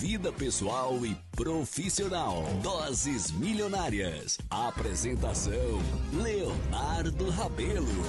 vida pessoal e profissional. Doses Milionárias. Apresentação: Leonardo Rabelo.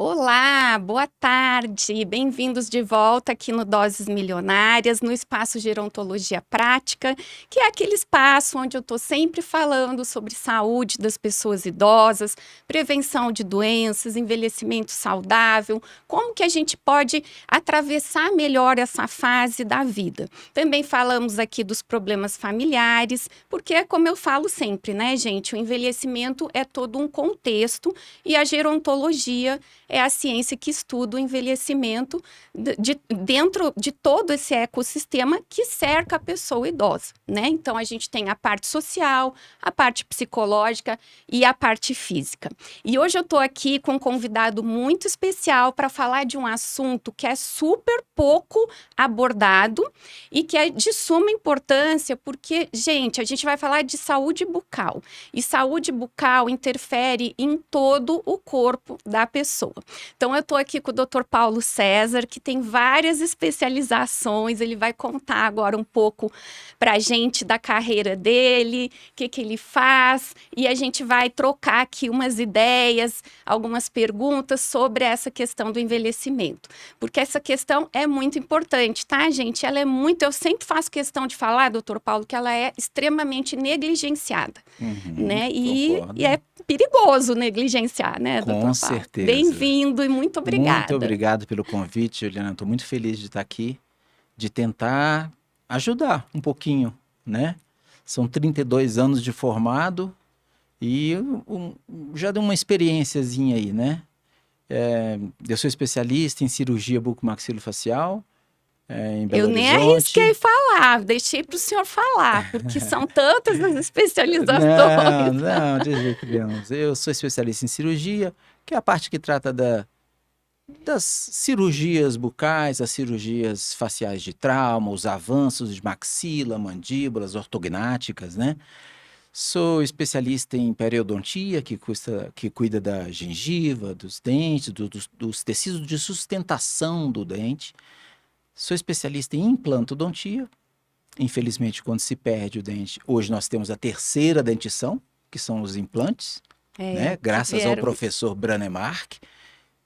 Olá, boa tarde, bem-vindos de volta aqui no Doses Milionárias, no espaço Gerontologia Prática, que é aquele espaço onde eu estou sempre falando sobre saúde das pessoas idosas, prevenção de doenças, envelhecimento saudável, como que a gente pode atravessar melhor essa fase da vida. Também falamos aqui dos problemas familiares, porque é como eu falo sempre, né, gente, o envelhecimento é todo um contexto e a gerontologia é a ciência que estuda o envelhecimento dentro de todo esse ecossistema que cerca a pessoa idosa, né? Então, a gente tem a parte social, a parte psicológica e a parte física. E hoje eu estou aqui com um convidado muito especial para falar de um assunto que é super pouco abordado e que é de suma importância porque, gente, a gente vai falar de saúde bucal. E saúde bucal interfere em todo o corpo da pessoa. Então, eu estou aqui com o Dr. Paulo César, que tem várias especializações. Ele vai contar agora um pouco para a gente da carreira dele, o que ele faz, e a gente vai trocar aqui umas ideias, algumas perguntas sobre essa questão do envelhecimento. Porque essa questão é muito importante, tá, gente? Ela é muito... Eu sempre faço questão de falar, doutor Paulo, que ela é extremamente negligenciada, né? E é perigoso negligenciar, né, doutor Paulo? Com certeza. Bem-vindo e muito obrigada. Muito obrigado pelo convite, Juliana. Estou muito feliz de estar aqui, de tentar ajudar um pouquinho, né? São 32 anos de formado e já deu uma experiênciazinha aí, né? Eu sou especialista em cirurgia bucomaxilofacial, em Belo Eu nem Horizonte. arrisquei falar, deixei para o senhor falar, porque são tantas as especializações. Não, de jeito nenhum. Eu sou especialista em cirurgia, que é a parte que trata das cirurgias bucais, as cirurgias faciais de trauma, os avanços de maxila, mandíbulas, ortognáticas, né? Sou especialista em periodontia, que cuida da gengiva, dos dentes, dos tecidos de sustentação do dente. Sou especialista em implantodontia. Infelizmente, quando se perde o dente, hoje nós temos a terceira dentição, que são os implantes, né? Graças ao professor Branemark,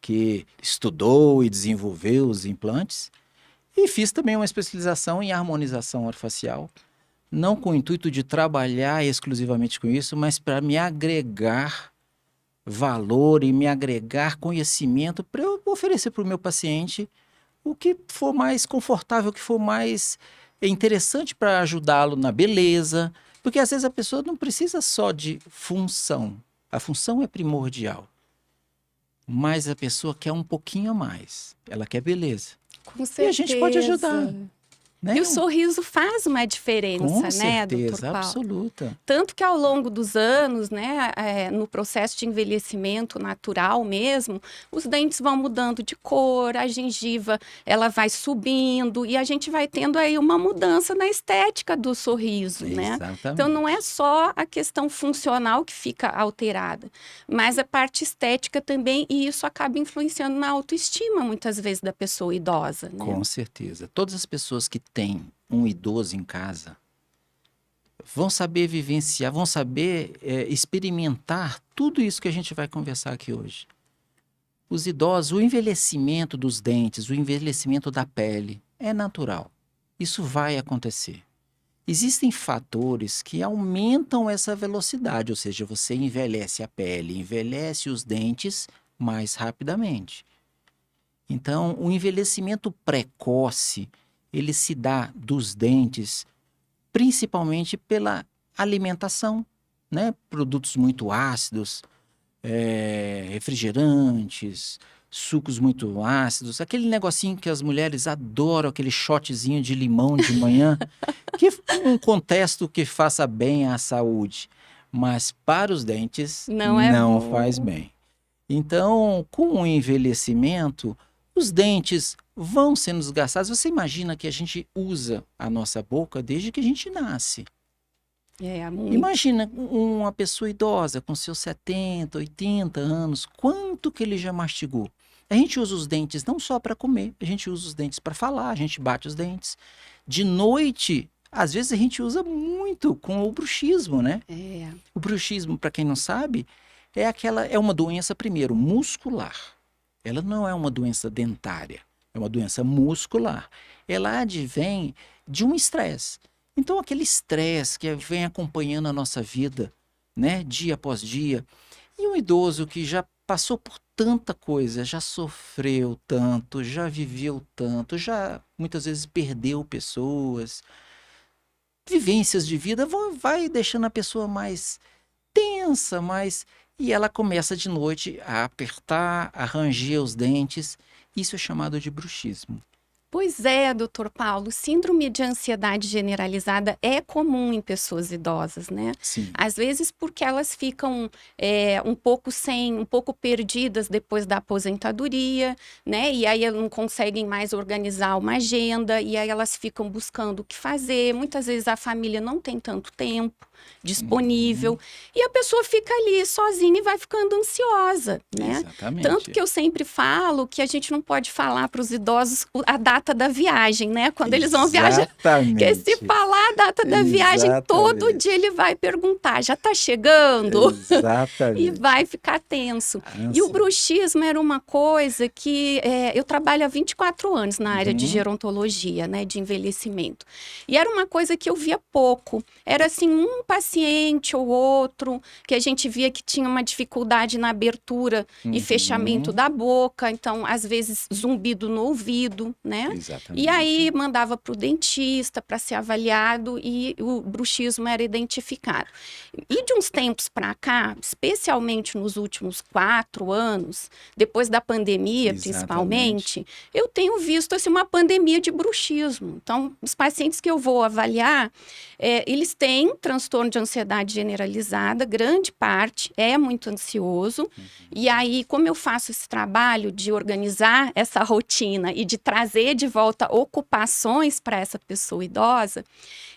que estudou e desenvolveu os implantes. E fiz também uma especialização em harmonização orofacial, não com o intuito de trabalhar exclusivamente com isso, mas para me agregar valor e me agregar conhecimento para eu oferecer para o meu paciente o que for mais confortável, o que for mais interessante para ajudá-lo na beleza, porque às vezes a pessoa não precisa só de função. A função é primordial, mas a pessoa quer um pouquinho a mais. Ela quer beleza. Com certeza. E a gente pode ajudar. Né? E o sorriso faz uma diferença, Com né, certeza, doutor Paulo? absoluta. Tanto que ao longo dos anos, né, no processo de envelhecimento natural mesmo, os dentes vão mudando de cor, a gengiva ela vai subindo e a gente vai tendo aí uma mudança na estética do sorriso, né? Exatamente. Então não é só a questão funcional que fica alterada, mas a parte estética também, e isso acaba influenciando na autoestima muitas vezes da pessoa idosa, né? Com certeza. Todas as pessoas que têm um idoso em casa vão saber vivenciar, vão saber experimentar tudo isso que a gente vai conversar aqui hoje. Os idosos, o envelhecimento dos dentes, o envelhecimento da pele é natural. Isso vai acontecer. Existem fatores que aumentam essa velocidade, ou seja, você envelhece a pele, envelhece os dentes mais rapidamente. Então, o envelhecimento precoce, ele se dá dos dentes principalmente pela alimentação, né? Produtos muito ácidos, refrigerantes, sucos muito ácidos, aquele negocinho que as mulheres adoram, aquele shotzinho de limão de manhã, que um contexto que faça bem à saúde, mas para os dentes Não é não bom. faz bem. Então, com o envelhecimento, os dentes vão sendo desgastados. Você imagina que a gente usa a nossa boca desde que a gente nasce. Muito. Imagina uma pessoa idosa com seus 70, 80 anos, quanto que ele já mastigou? A gente usa os dentes não só para comer, a gente usa os dentes para falar, a gente bate os dentes. De noite, às vezes a gente usa muito com o bruxismo, né? O bruxismo, para quem não sabe, é uma doença, primeiro, muscular. Ela não é uma doença dentária, é uma doença muscular. Ela advém de um estresse. Então, aquele estresse que vem acompanhando a nossa vida, né, dia após dia, e um idoso que já passou por tanta coisa, já sofreu tanto, já viveu tanto, já muitas vezes perdeu pessoas, vivências de vida, vai deixando a pessoa mais tensa, e ela começa de noite a apertar, a ranger os dentes. Isso é chamado de bruxismo. Pois é, doutor Paulo, síndrome de ansiedade generalizada é comum em pessoas idosas, né? Sim. Às vezes porque elas ficam um pouco perdidas depois da aposentadoria, né? E aí elas não conseguem mais organizar uma agenda, e aí elas ficam buscando o que fazer. Muitas vezes a família não tem tanto tempo disponível, e a pessoa fica ali sozinha e vai ficando ansiosa, né? Exatamente. Tanto que eu sempre falo que a gente não pode falar para os idosos a data da viagem, né? Quando eles vão viajar. Porque se falar a data da viagem, todo dia ele vai perguntar, já tá chegando? Exatamente. E vai ficar tenso. E o bruxismo era uma coisa que eu trabalho há 24 anos na área de gerontologia, né? De envelhecimento. E era uma coisa que eu via pouco. Era assim, um paciente ou outro que a gente via que tinha uma dificuldade na abertura e fechamento da boca. Então, às vezes, zumbido no ouvido, né? Exatamente. E aí mandava para o dentista para ser avaliado e o bruxismo era identificado. E de uns tempos para cá, especialmente nos últimos 4 anos, depois da pandemia, principalmente, eu tenho visto assim, uma pandemia de bruxismo. Então, os pacientes que eu vou avaliar, eles têm transtorno de ansiedade generalizada, grande parte é muito ansioso. E aí, como eu faço esse trabalho de organizar essa rotina e de trazer de volta ocupações para essa pessoa idosa,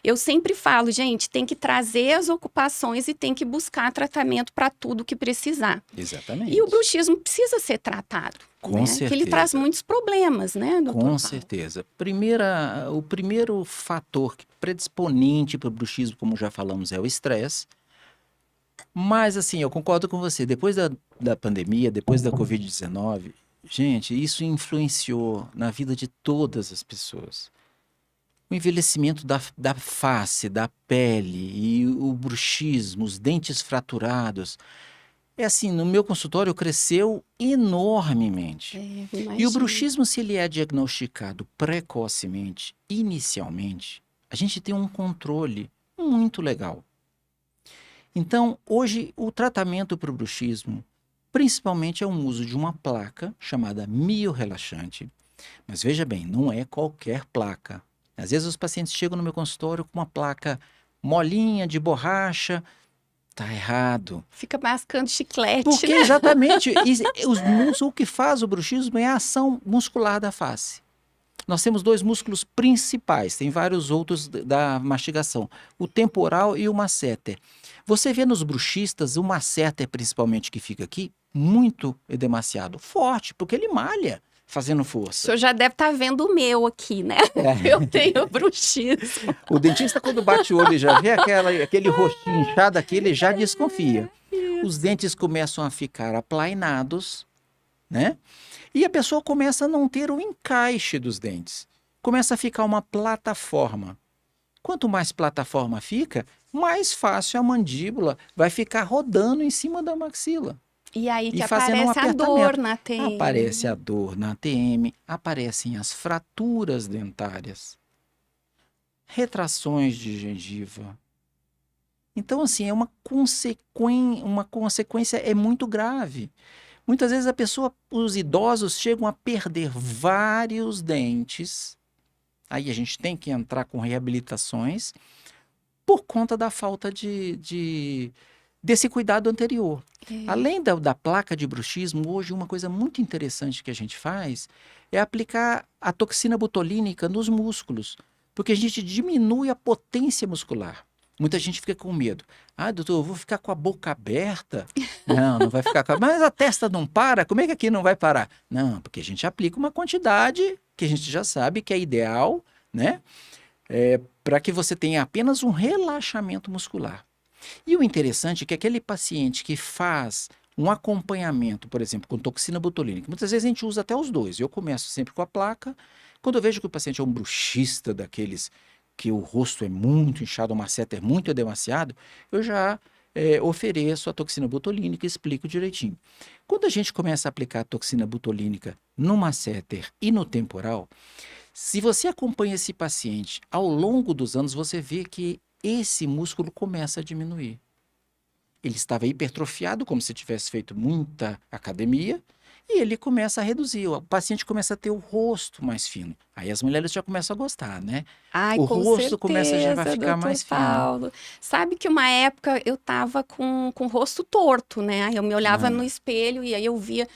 eu sempre falo, gente, tem que trazer as ocupações e tem que buscar tratamento para tudo que precisar. Exatamente. E o bruxismo precisa ser tratado. Com certeza. Porque ele traz muitos problemas, né, doutor Com Paulo? certeza. O primeiro fator predisponente para o bruxismo, como já falamos, é o estresse. Mas, assim, eu concordo com você. Depois da pandemia, depois da Covid-19, gente, isso influenciou na vida de todas as pessoas. O envelhecimento da face, da pele e o bruxismo, os dentes fraturados. É assim, no meu consultório cresceu enormemente. E o bruxismo, se ele é diagnosticado precocemente, inicialmente, a gente tem um controle muito legal. Então, hoje, o tratamento para o bruxismo, principalmente é o uso de uma placa chamada miorrelaxante. Mas veja bem, não é qualquer placa. Às vezes os pacientes chegam no meu consultório com uma placa molinha, de borracha. Tá errado. Fica mascando chiclete, Porque né? exatamente, o que faz o bruxismo é a ação muscular da face. Nós temos 2 músculos principais, tem vários outros da mastigação, o temporal e o masseter. Você vê nos bruxistas, o masseter principalmente que fica aqui, muito demasiado forte, porque ele malha fazendo O força. senhor já deve estar vendo o meu aqui, né? Eu tenho bruxismo. O dentista, quando bate o olho e já vê aquele rostinho inchado aqui, ele já desconfia. Os dentes começam a ficar aplainados, né? E a pessoa começa a não ter o encaixe dos dentes. Começa a ficar uma plataforma. Quanto mais plataforma fica, mais fácil a mandíbula vai ficar rodando em cima da maxila. E aí que E fazendo um aparece a dor apertamento. na TM. Aparece a dor na ATM, aparecem as fraturas dentárias, retrações de gengiva. Então, assim, é uma consequência é muito grave. Muitas vezes os idosos chegam a perder vários dentes. Aí a gente tem que entrar com reabilitações por conta da falta desse cuidado anterior. Além da placa de bruxismo, hoje uma coisa muito interessante que a gente faz é aplicar a toxina botulínica nos músculos, porque a gente diminui a potência muscular. Muita gente fica com medo. Ah, doutor, eu vou ficar com a boca aberta? Não, não vai ficar com a... Mas a testa não para? Como é que aqui não vai parar? Não, porque a gente aplica uma quantidade que a gente já sabe que é ideal, né? Para que você tenha apenas um relaxamento muscular. E o interessante é que aquele paciente que faz um acompanhamento, por exemplo, com toxina botulínica, muitas vezes a gente usa até os dois. Eu começo sempre com a placa. Quando eu vejo que o paciente é um bruxista daqueles que o rosto é muito inchado, o masseter muito demasiado, eu já ofereço a toxina botulínica e explico direitinho. Quando a gente começa a aplicar a toxina botulínica no masseter e no temporal, se você acompanha esse paciente ao longo dos anos, você vê que esse músculo começa a diminuir. Ele estava hipertrofiado, como se tivesse feito muita academia, e ele começa a reduzir. O paciente começa a ter o rosto mais fino. Aí as mulheres já começam a gostar, né? Ai, O com rosto certeza, começa já vai ficar doutor mais fino. Paulo. Sabe que uma época eu tava com o rosto torto, né? Aí eu me olhava no espelho e aí eu via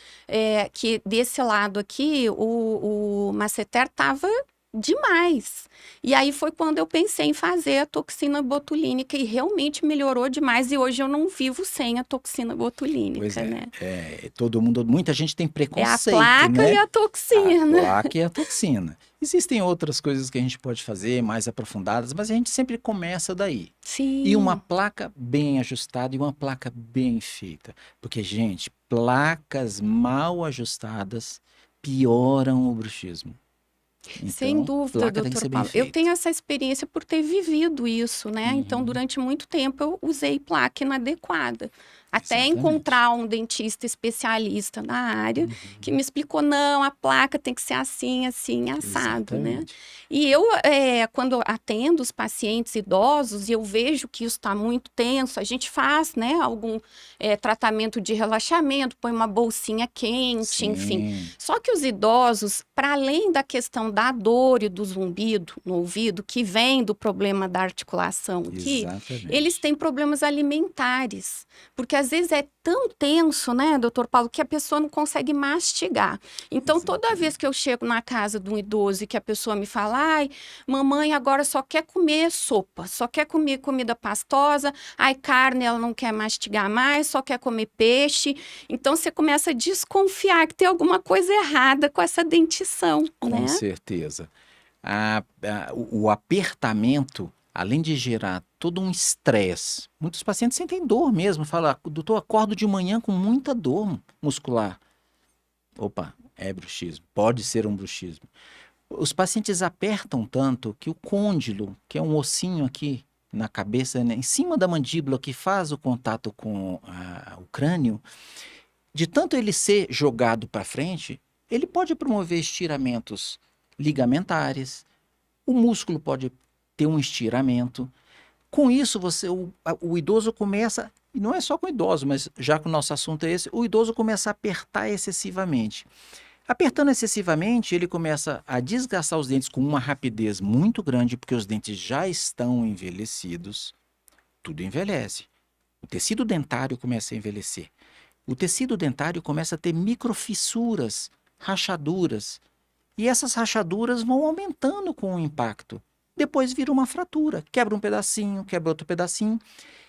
que desse lado aqui o masseter tava demais. E aí foi quando eu pensei em fazer a toxina botulínica e realmente melhorou demais. E hoje eu não vivo sem a toxina botulínica, Pois é, né? muita gente tem É a preconceito, placa né? e a A toxina. placa e a toxina. Existem outras coisas que a gente pode fazer mais aprofundadas, mas a gente sempre começa daí. Sim. E uma placa bem ajustada e uma placa bem feita. Porque, gente, placas mal ajustadas pioram o bruxismo. Sem Então, dúvida, placa tem que doutor ser bem Paulo. Eu feita. tenho essa experiência por ter vivido isso, né? Então, durante muito tempo, eu usei placa inadequada. Até Exatamente. encontrar um dentista especialista na área que me explicou, não, a placa tem que ser assim, assim, assado, né? Exatamente. E eu, quando eu atendo os pacientes idosos e eu vejo que isso está muito tenso, a gente faz, né, algum tratamento de relaxamento, põe uma bolsinha quente, enfim. Sim, Só que os idosos, para além da questão da dor e do zumbido no ouvido, que vem do problema da articulação aqui, exatamente. eles têm problemas alimentares. Porque às vezes é tão tenso, né, doutor Paulo, que a pessoa não consegue mastigar. Então, toda vez que eu chego na casa de um idoso e que a pessoa me fala, ai, mamãe agora só quer comer sopa, só quer comer comida pastosa, ai, carne ela não quer mastigar mais, só quer comer peixe. Então, você começa a desconfiar que tem alguma coisa errada com essa dentição, Com né? certeza. O apertamento, além de gerar todo um estresse, muitos pacientes sentem dor mesmo. Fala, doutor, acordo de manhã com muita dor muscular. Opa, é bruxismo. Pode ser um bruxismo. Os pacientes apertam tanto que o côndilo, que é um ossinho aqui na cabeça, né, em cima da mandíbula, que faz o contato com o crânio, de tanto ele ser jogado para frente, ele pode promover estiramentos ligamentares, o músculo pode ter um estiramento. Com isso, o idoso começa, e não é só com o idoso, mas já que o nosso assunto é esse, o idoso começa a apertar excessivamente. Apertando excessivamente, ele começa a desgastar os dentes com uma rapidez muito grande, porque os dentes já estão envelhecidos. Tudo envelhece. O tecido dentário começa a envelhecer. O tecido dentário começa a ter microfissuras, rachaduras. E essas rachaduras vão aumentando com o impacto. Depois vira uma fratura, quebra um pedacinho, quebra outro pedacinho.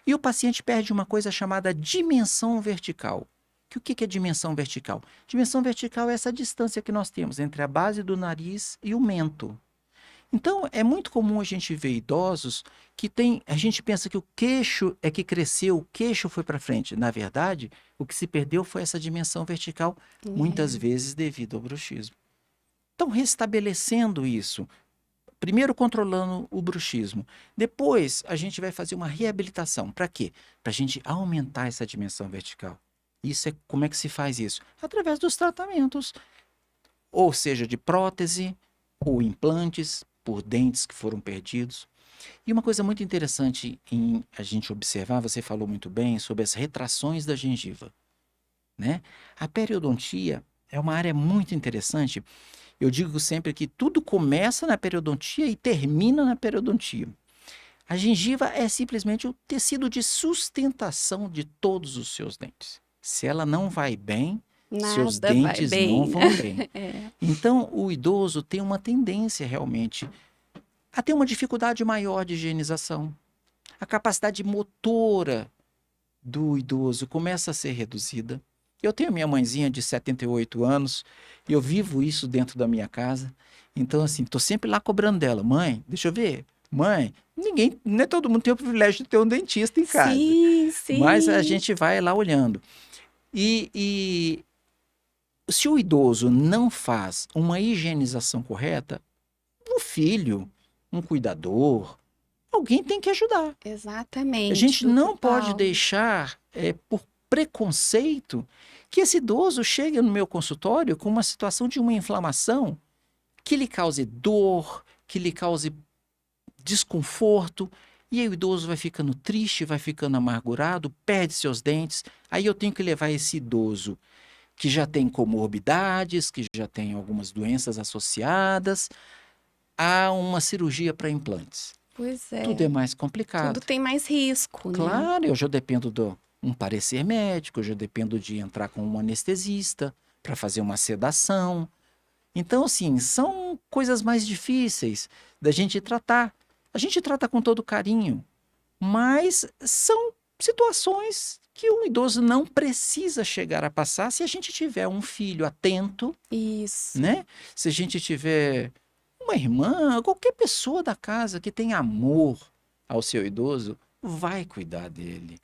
E o paciente perde uma coisa chamada dimensão vertical. O que é dimensão vertical? Dimensão vertical é essa distância que nós temos entre a base do nariz e o mento. Então, é muito comum a gente ver idosos que a gente pensa que o queixo é que cresceu, o queixo foi para frente. Na verdade, o que se perdeu foi essa dimensão vertical, muitas vezes devido ao bruxismo. Então, restabelecendo isso, Primeiro controlando o bruxismo. Depois a gente vai fazer uma reabilitação. Para quê? Para a gente aumentar essa dimensão vertical. Como é que se faz isso? Através dos tratamentos. Ou seja, de prótese, ou implantes, por dentes que foram perdidos. E uma coisa muito interessante em a gente observar, você falou muito bem sobre as retrações da gengiva, né? A periodontia é uma área muito interessante. Eu digo sempre que tudo começa na periodontia e termina na periodontia. A gengiva é simplesmente o tecido de sustentação de todos os seus dentes. Se ela não vai bem, seus Nada vai dentes bem. não vão bem. É. Então, o idoso tem uma tendência realmente a ter uma dificuldade maior de higienização. A capacidade motora do idoso começa a ser reduzida. Eu tenho minha mãezinha de 78 anos e eu vivo isso dentro da minha casa. Então, assim, tô sempre lá cobrando dela. Mãe, deixa eu ver. Mãe, não é todo mundo tem o privilégio de ter um dentista em casa. Sim, sim. Mas a gente vai lá olhando. E se o idoso não faz uma higienização correta, um filho, um cuidador, alguém tem que ajudar. Exatamente. A gente doutor não pode Paulo. deixar, por preconceito, que esse idoso chegue no meu consultório com uma situação de uma inflamação que lhe cause dor, que lhe cause desconforto, e aí o idoso vai ficando triste, vai ficando amargurado, perde seus dentes. Aí eu tenho que levar esse idoso que já tem comorbidades, que já tem algumas doenças associadas, a uma cirurgia para implantes. Pois é. Tudo é mais complicado. Tudo tem mais risco, né? Claro, eu já dependo de um parecer médico, eu já dependo de entrar com um anestesista para fazer uma sedação. Então, assim, são coisas mais difíceis da gente tratar. A gente trata com todo carinho, mas são situações que um idoso não precisa chegar a passar se a gente tiver um filho atento, Isso. né? Se a gente tiver uma irmã, qualquer pessoa da casa que tenha amor ao seu idoso, vai cuidar dele.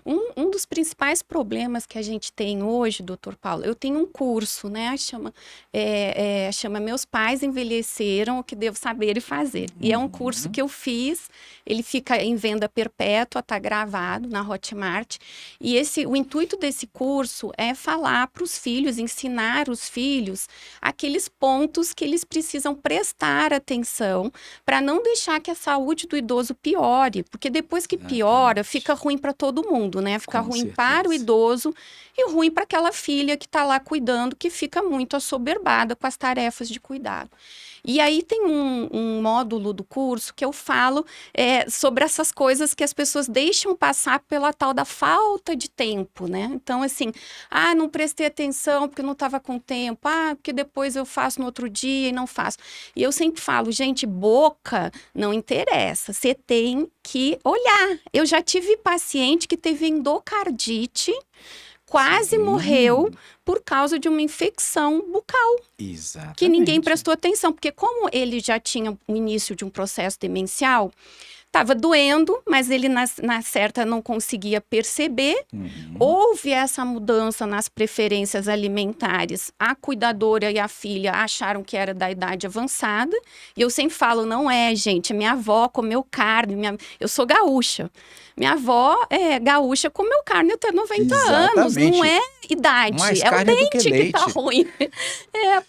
Um dos principais problemas que a gente tem hoje, doutor Paulo, eu tenho um curso, né? Chama Meus Pais Envelheceram, o que Devo Saber e Fazer. E é um curso que eu fiz, ele fica em venda perpétua, está gravado na Hotmart. E o intuito desse curso é falar para os filhos, ensinar os filhos aqueles pontos que eles precisam prestar atenção para não deixar que a saúde do idoso piore, porque depois que piora, fica ruim para todo mundo, né? Fica Com ruim certeza. para o idoso e ruim para aquela filha que está lá cuidando, que fica muito assoberbada com as tarefas de cuidado. E aí tem um módulo do curso que eu falo sobre essas coisas que as pessoas deixam passar pela tal da falta de tempo, né? Então, assim, não prestei atenção porque não estava com tempo, porque depois eu faço no outro dia e não faço. E eu sempre falo, gente, boca não interessa, você tem que olhar. Eu já tive paciente que teve endocardite, quase morreu por causa de uma infecção bucal. Exatamente. Que ninguém prestou atenção, porque como ele já tinha o início de um processo demencial, estava doendo, mas ele na certa não conseguia perceber. Houve essa mudança nas preferências alimentares. A cuidadora e a filha acharam que era da idade avançada. E eu sempre falo, não é, gente. Minha avó comeu carne. Eu sou gaúcha. Minha avó é gaúcha, comeu carne até 90 anos. Não é idade, Mais é o carne do que dente que tá leite. ruim.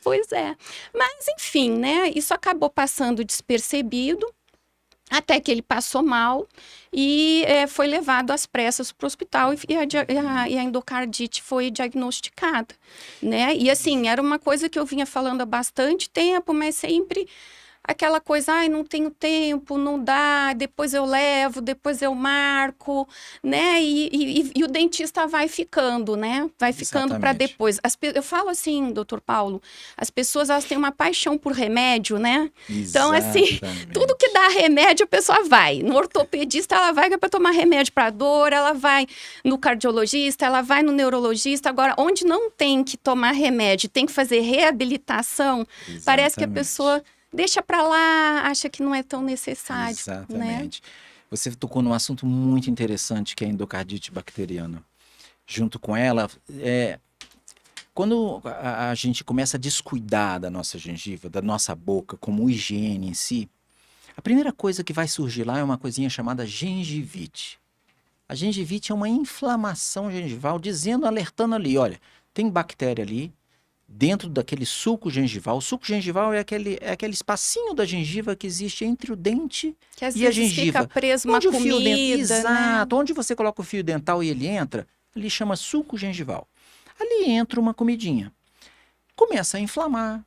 Pois é. Mas, enfim, né? Isso acabou passando despercebido. Até que ele passou mal e foi levado às pressas para o hospital e a endocardite foi diagnosticada, né? E assim, era uma coisa que eu vinha falando há bastante tempo, mas sempre aquela coisa, não tenho tempo, não dá, depois eu levo, depois eu marco, né? E o dentista vai ficando, né? Vai ficando para Exatamente. depois. Eu falo assim, doutor Paulo, as pessoas elas têm uma paixão por remédio, né? Então, assim, tudo que dá remédio, a pessoa vai. No ortopedista, ela vai para tomar remédio para dor, ela vai no cardiologista, ela vai no neurologista. Agora, onde não tem que tomar remédio, tem que fazer reabilitação, parece que a pessoa deixa para lá, acha que não é tão necessário. Exatamente. Né? Você tocou num assunto muito interessante que é a endocardite bacteriana. Junto com ela, Quando a gente começa a descuidar da nossa gengiva, da nossa boca, como higiene em si, a primeira coisa que vai surgir lá é uma coisinha chamada gengivite. A gengivite é uma inflamação gengival dizendo, alertando ali, olha, tem bactéria ali dentro daquele suco gengival. O suco gengival é aquele espacinho da gengiva que existe entre o dente Que às e a vezes gengiva. fica preso uma Onde o fio dental, comida, né? exato, onde você coloca o fio dental e ele entra, ali chama suco gengival. Ali entra uma comidinha. Começa a inflamar.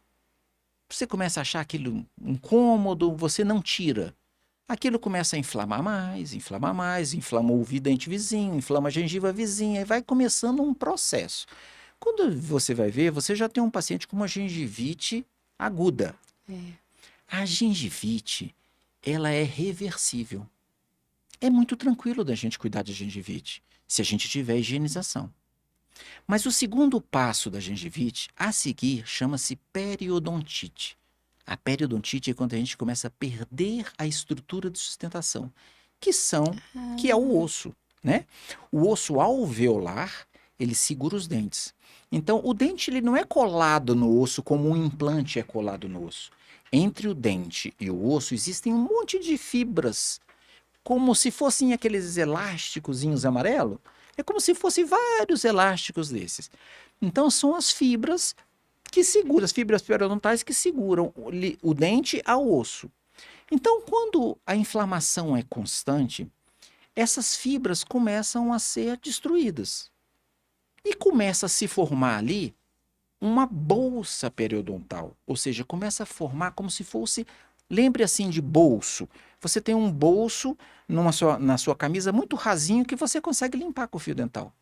Você começa a achar aquilo incômodo, você não tira. Aquilo começa a inflamar mais, inflama o dente vizinho, inflama a gengiva vizinha, e vai começando um processo. Quando você vai ver, você já tem um paciente com uma gengivite aguda. É. A gengivite, ela é reversível. É muito tranquilo da gente cuidar de gengivite, se a gente tiver higienização. Mas o segundo passo da gengivite, a seguir, chama-se periodontite. A periodontite é quando a gente começa a perder a estrutura de sustentação, que é o osso, né? O osso alveolar, ele segura os dentes. Então, o dente ele não é colado no osso como um implante é colado no osso. Entre o dente e o osso existem um monte de fibras, como se fossem aqueles elásticozinhos amarelos. É como se fossem vários elásticos desses. Então, são as fibras que seguram, as fibras periodontais que seguram o dente ao osso. Então, quando a inflamação é constante, essas fibras começam a ser destruídas. E começa a se formar ali uma bolsa periodontal. Ou seja, começa a formar como se fosse, lembre assim de bolso. Você tem um bolso na sua camisa muito rasinho que você consegue limpar com o fio dental.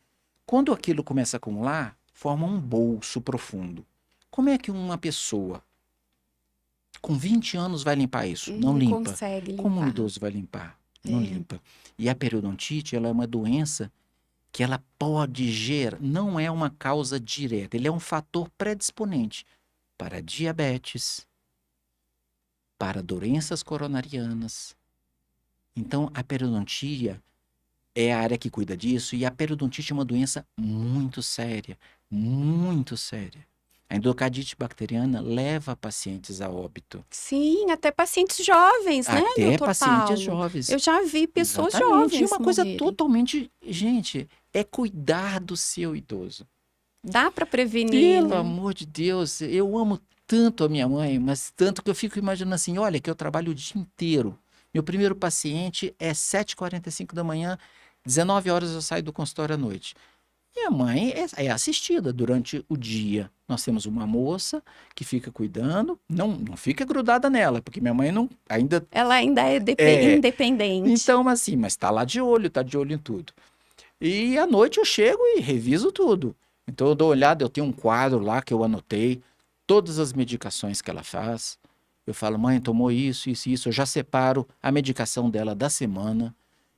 Quando aquilo começa a acumular, forma um bolso profundo. Como é que uma pessoa com 20 anos vai limpar isso? Não limpa. Consegue limpar. Como um idoso vai limpar? Não limpa. E a periodontite, ela é uma doença que ela pode gerar, não é uma causa direta, ele é um fator predisponente para diabetes, para doenças coronarianas. Então, a periodontia é a área que cuida disso, e a periodontite é uma doença muito séria, muito séria. A endocardite bacteriana leva pacientes a óbito. Sim, até pacientes jovens, né, Até doutor pacientes Paulo? jovens. Eu já vi pessoas Exatamente. jovens E uma coisa morrerem. totalmente... Gente, é cuidar do seu idoso. Dá para prevenir, Pelo né? amor de Deus, eu amo tanto a minha mãe, mas tanto que eu fico imaginando assim, olha, que eu trabalho o dia inteiro. Meu primeiro paciente é 7h45 da manhã, 19 horas eu saio do consultório à noite. Minha mãe é assistida durante o dia. Nós temos uma moça que fica cuidando, não fica grudada nela, porque minha mãe não ainda... Ela ainda é independente. Então, assim, mas tá lá de olho, tá de olho em tudo. E à noite eu chego e reviso tudo. Então eu dou uma olhada, eu tenho um quadro lá que eu anotei todas as medicações que ela faz. Eu falo, mãe, tomou isso, isso, isso. Eu já separo a medicação dela da semana.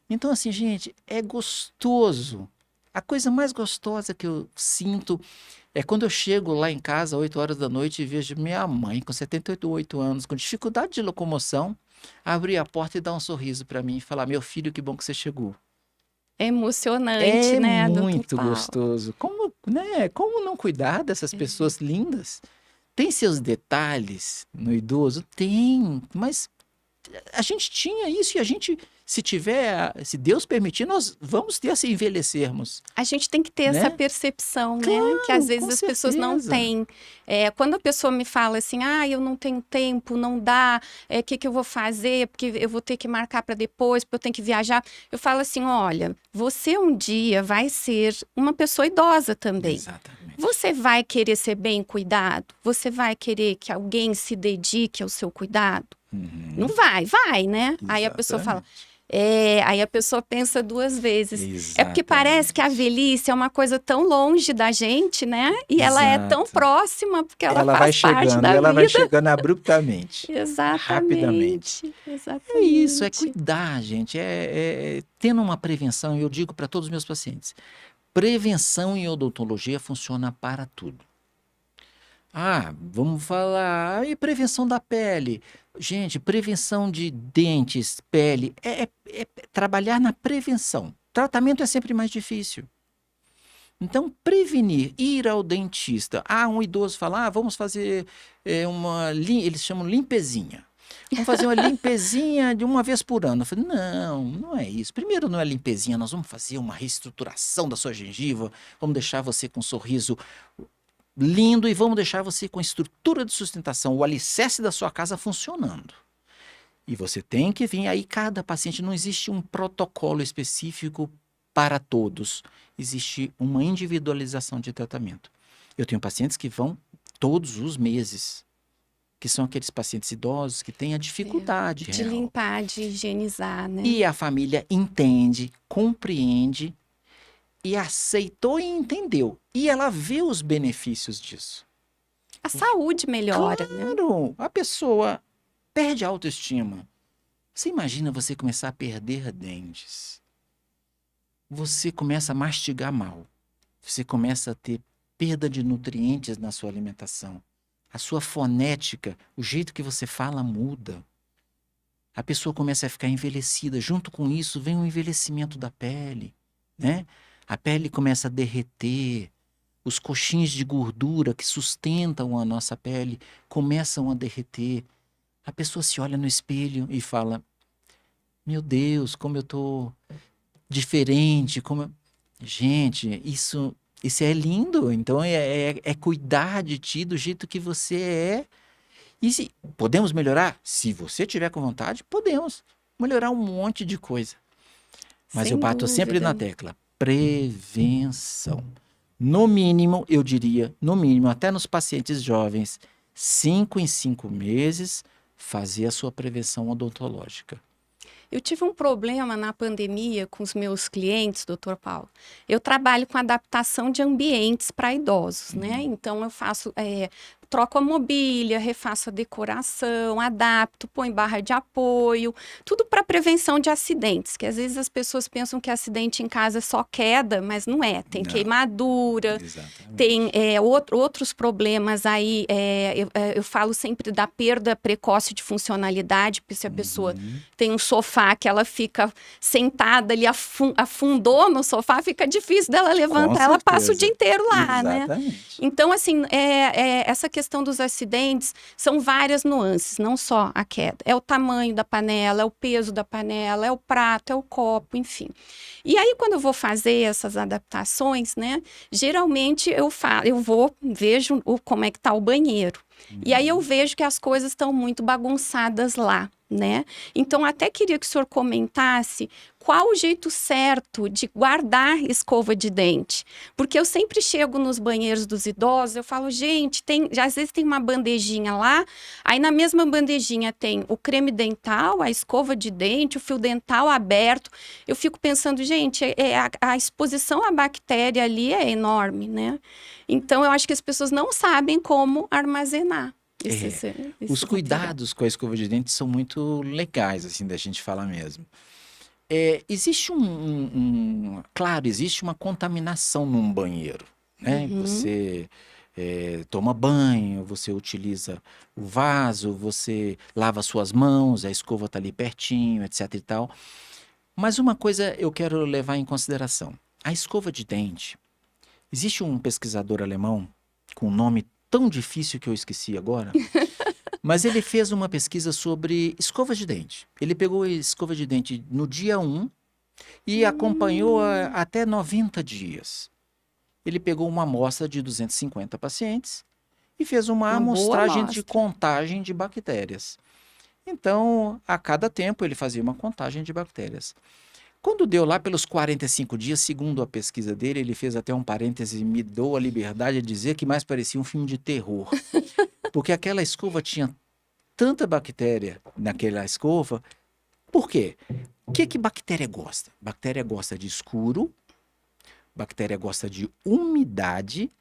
Então, assim, gente, é gostoso. A coisa mais gostosa que eu sinto é quando eu chego lá em casa, 8 horas da noite, e vejo minha mãe, com 78 anos, com dificuldade de locomoção, abrir a porta e dar um sorriso para mim e falar, meu filho, que bom que você chegou. É emocionante, É né, doutor muito Paulo? gostoso. Como, né? Como não cuidar dessas pessoas lindas? Tem seus detalhes no idoso? Tem, mas a gente tinha isso e a gente, se Deus permitir, nós vamos ter se envelhecermos. A gente tem que ter Né? essa percepção, né? Claro, Que às vezes com as pessoas não certeza. têm. Quando a pessoa me fala assim, eu não tenho tempo, não dá, o que eu vou fazer? Porque eu vou ter que marcar para depois, porque eu tenho que viajar. Eu falo assim, olha, você um dia vai ser uma pessoa idosa também. Exatamente. Você vai querer ser bem cuidado? Você vai querer que alguém se dedique ao seu cuidado? Uhum. Não vai, né? Aí a pessoa fala, aí a pessoa pensa duas vezes. É porque parece que a velhice é uma coisa tão longe da gente, né? E ela é tão Exato. próxima, porque ela vai faz parte chegando, da ela vai vida. chegando abruptamente. Exatamente. Exatamente. É isso, é cuidar, gente. Tendo uma prevenção, e eu digo para todos os meus pacientes, prevenção em odontologia funciona para tudo. Vamos falar, e prevenção da pele? Gente, prevenção de dentes, pele, é trabalhar na prevenção. Tratamento é sempre mais difícil. Então, prevenir, ir ao dentista. Um idoso fala, vamos fazer eles chamam limpezinha. Vamos fazer uma limpezinha de uma vez por ano. Eu falei, não é isso. Primeiro não é limpezinha, nós vamos fazer uma reestruturação da sua gengiva, vamos deixar você com um sorriso lindo e vamos deixar você com a estrutura de sustentação, o alicerce da sua casa funcionando. E você tem que vir aí, cada paciente, não existe um protocolo específico para todos. Existe uma individualização de tratamento. Eu tenho pacientes que vão todos os meses, que são aqueles pacientes idosos que têm a dificuldade de limpar, de higienizar, né? E a família entende, compreende e aceitou e entendeu. E ela vê os benefícios disso. A saúde melhora, né? Claro, a pessoa perde a autoestima. Você imagina você começar a perder dentes. Você começa a mastigar mal. Você começa a ter perda de nutrientes na sua alimentação. A sua fonética, o jeito que você fala muda. A pessoa começa a ficar envelhecida. Junto com isso vem o envelhecimento da pele, né? A pele começa a derreter. Os coxins de gordura que sustentam a nossa pele começam a derreter. A pessoa se olha no espelho e fala, meu Deus, como eu tô diferente. Gente, isso é lindo. Então é cuidar de ti do jeito que você é. E podemos melhorar? Se você tiver com vontade, podemos melhorar um monte de coisa. Mas eu bato sempre na tecla, prevenção. No mínimo, eu diria, até nos pacientes jovens, 5 em 5 meses, fazer a sua prevenção odontológica. Eu tive um problema na pandemia com os meus clientes, doutor Paulo. Eu trabalho com adaptação de ambientes para idosos, né? Então, eu faço, troco a mobília, refaço a decoração, adapto, põe barra de apoio, tudo para prevenção de acidentes, que às vezes as pessoas pensam que acidente em casa é só queda, mas não é. Tem queimadura, tem outros problemas aí. Eu falo sempre da perda precoce de funcionalidade, porque se a pessoa tem um sofá que ela fica sentada ali, afundou no sofá, fica difícil dela levantar, ela passa o dia inteiro lá, né? Então, assim, essa questão dos acidentes são várias nuances, não só a queda. É o tamanho da panela, é o peso da panela, é o prato, é o copo, enfim. E aí, quando eu vou fazer essas adaptações, né, geralmente vejo como é que tá o banheiro. E aí eu vejo que as coisas estão muito bagunçadas lá, né? Então, até queria que o senhor comentasse qual o jeito certo de guardar escova de dente. Porque eu sempre chego nos banheiros dos idosos, eu falo, gente, às vezes tem uma bandejinha lá, aí na mesma bandejinha tem o creme dental, a escova de dente, o fio dental aberto. Eu fico pensando, gente, a exposição à bactéria ali é enorme, né? Então, eu acho que as pessoas não sabem como armazenar. Os cuidados com a escova de dente são muito legais, assim, da gente falar mesmo. Existe claro, existe uma contaminação num banheiro, né? Você toma banho, você utiliza o vaso, você lava suas mãos, a escova está ali pertinho, etc e tal. Mas uma coisa eu quero levar em consideração. A escova de dente, existe um pesquisador alemão com um nome tão difícil que eu esqueci agora, mas ele fez uma pesquisa sobre escovas de dente. Ele pegou a escova de dente no dia 1 e acompanhou até 90 dias. Ele pegou uma amostra de 250 pacientes e fez uma amostragem de contagem de bactérias. Então, a cada tempo ele fazia uma contagem de bactérias. Quando deu lá pelos 45 dias, segundo a pesquisa dele, ele fez até um parêntese e me deu a liberdade de dizer que mais parecia um filme de terror. Porque aquela escova tinha tanta bactéria naquela escova. Por quê? O que bactéria gosta? Bactéria gosta de escuro, bactéria gosta de umidade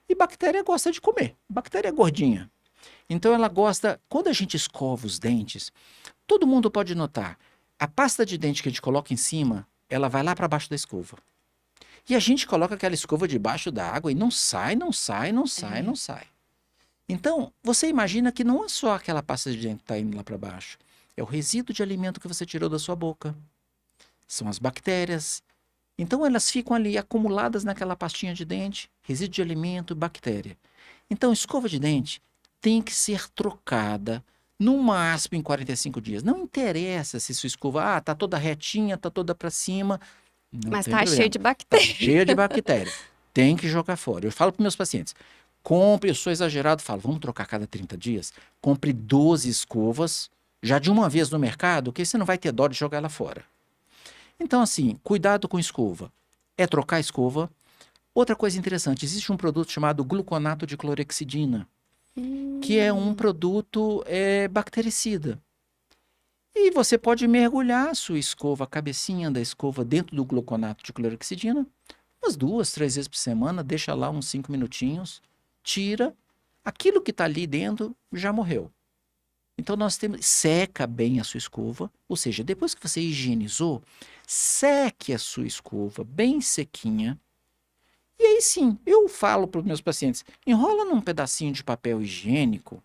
e bactéria gosta de comer. Bactéria é gordinha. Então ela gosta, quando a gente escova os dentes, todo mundo pode notar, a pasta de dente que a gente coloca em cima, ela vai lá para baixo da escova. E a gente coloca aquela escova debaixo da água e não sai. Então, você imagina que não é só aquela pasta de dente que está indo lá para baixo. É o resíduo de alimento que você tirou da sua boca. São as bactérias. Então elas ficam ali acumuladas naquela pastinha de dente, resíduo de alimento, bactéria. Então escova de dente tem que ser trocada no máximo em 45 dias. Não interessa se sua escova, tá toda retinha, tá toda para cima, não Mas tem tá problema. cheio de Tá bactéria. cheia de bactéria. Tem que jogar fora. Eu falo para meus pacientes, compre, eu sou exagerado, falo, vamos trocar a cada 30 dias? Compre 12 escovas, já de uma vez no mercado, que você não vai ter dó de jogar ela fora. Então, assim, cuidado com escova. É trocar a escova. Outra coisa interessante, existe um produto chamado gluconato de clorexidina, que é um produto bactericida. E você pode mergulhar a sua escova, a cabecinha da escova dentro do gluconato de clorexidina, umas 2, 3 vezes por semana, deixa lá uns 5 minutinhos, tira, aquilo que está ali dentro já morreu. Então nós temos, seca bem a sua escova, ou seja, depois que você higienizou, seque a sua escova bem sequinha. E aí sim, eu falo para os meus pacientes, enrola num pedacinho de papel higiênico,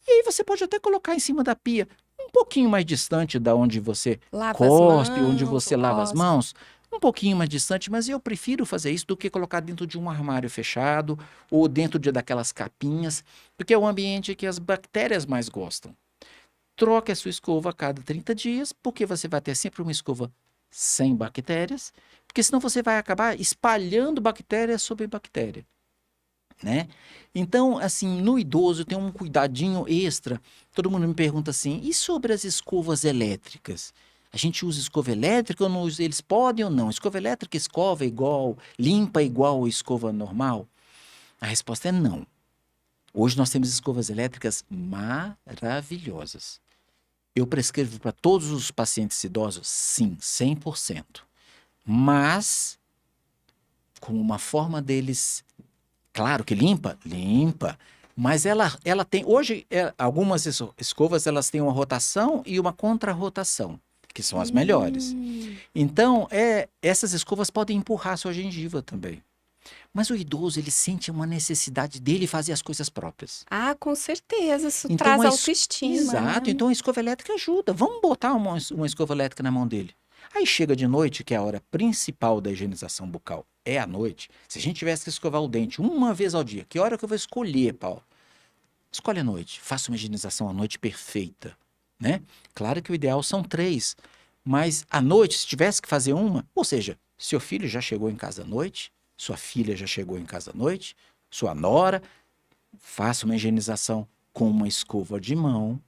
e aí você pode até colocar em cima da pia, um pouquinho mais distante da onde você Lava as cospe, onde mãos, você ou lava as cospe. mãos, um pouquinho mais distante, mas eu prefiro fazer isso do que colocar dentro de um armário fechado ou dentro daquelas capinhas, porque é o ambiente que as bactérias mais gostam. Troque a sua escova a cada 30 dias, porque você vai ter sempre uma escova sem bactérias, porque senão você vai acabar espalhando bactéria sobre bactéria, né? Então, assim, no idoso tem um cuidadinho extra. Todo mundo me pergunta assim, e sobre as escovas elétricas? A gente usa escova elétrica ou não usa? Eles podem ou não? Escova elétrica escova igual, limpa igual a escova normal? A resposta é não. Hoje nós temos escovas elétricas maravilhosas. Eu prescrevo para todos os pacientes idosos, sim, 100%. Mas, como uma forma deles, claro que limpa, limpa, mas ela tem, hoje, algumas escovas, elas têm uma rotação e uma contra-rotação, que são as melhores. Então, essas escovas podem empurrar a sua gengiva também. Mas o idoso, ele sente uma necessidade dele fazer as coisas próprias. Ah, com certeza, isso Então, traz a autoestima, Exato, né? então a escova elétrica ajuda. Vamos botar uma escova elétrica na mão dele. Aí chega de noite, que é a hora principal da higienização bucal, é à noite. Se a gente tivesse que escovar o dente uma vez ao dia, que hora que eu vou escolher, Paulo? Escolhe à noite, faça uma higienização à noite perfeita, né? Claro que o ideal são 3, mas à noite, se tivesse que fazer uma, ou seja, seu filho já chegou em casa à noite, sua filha já chegou em casa à noite, sua nora, faça uma higienização com uma escova de mão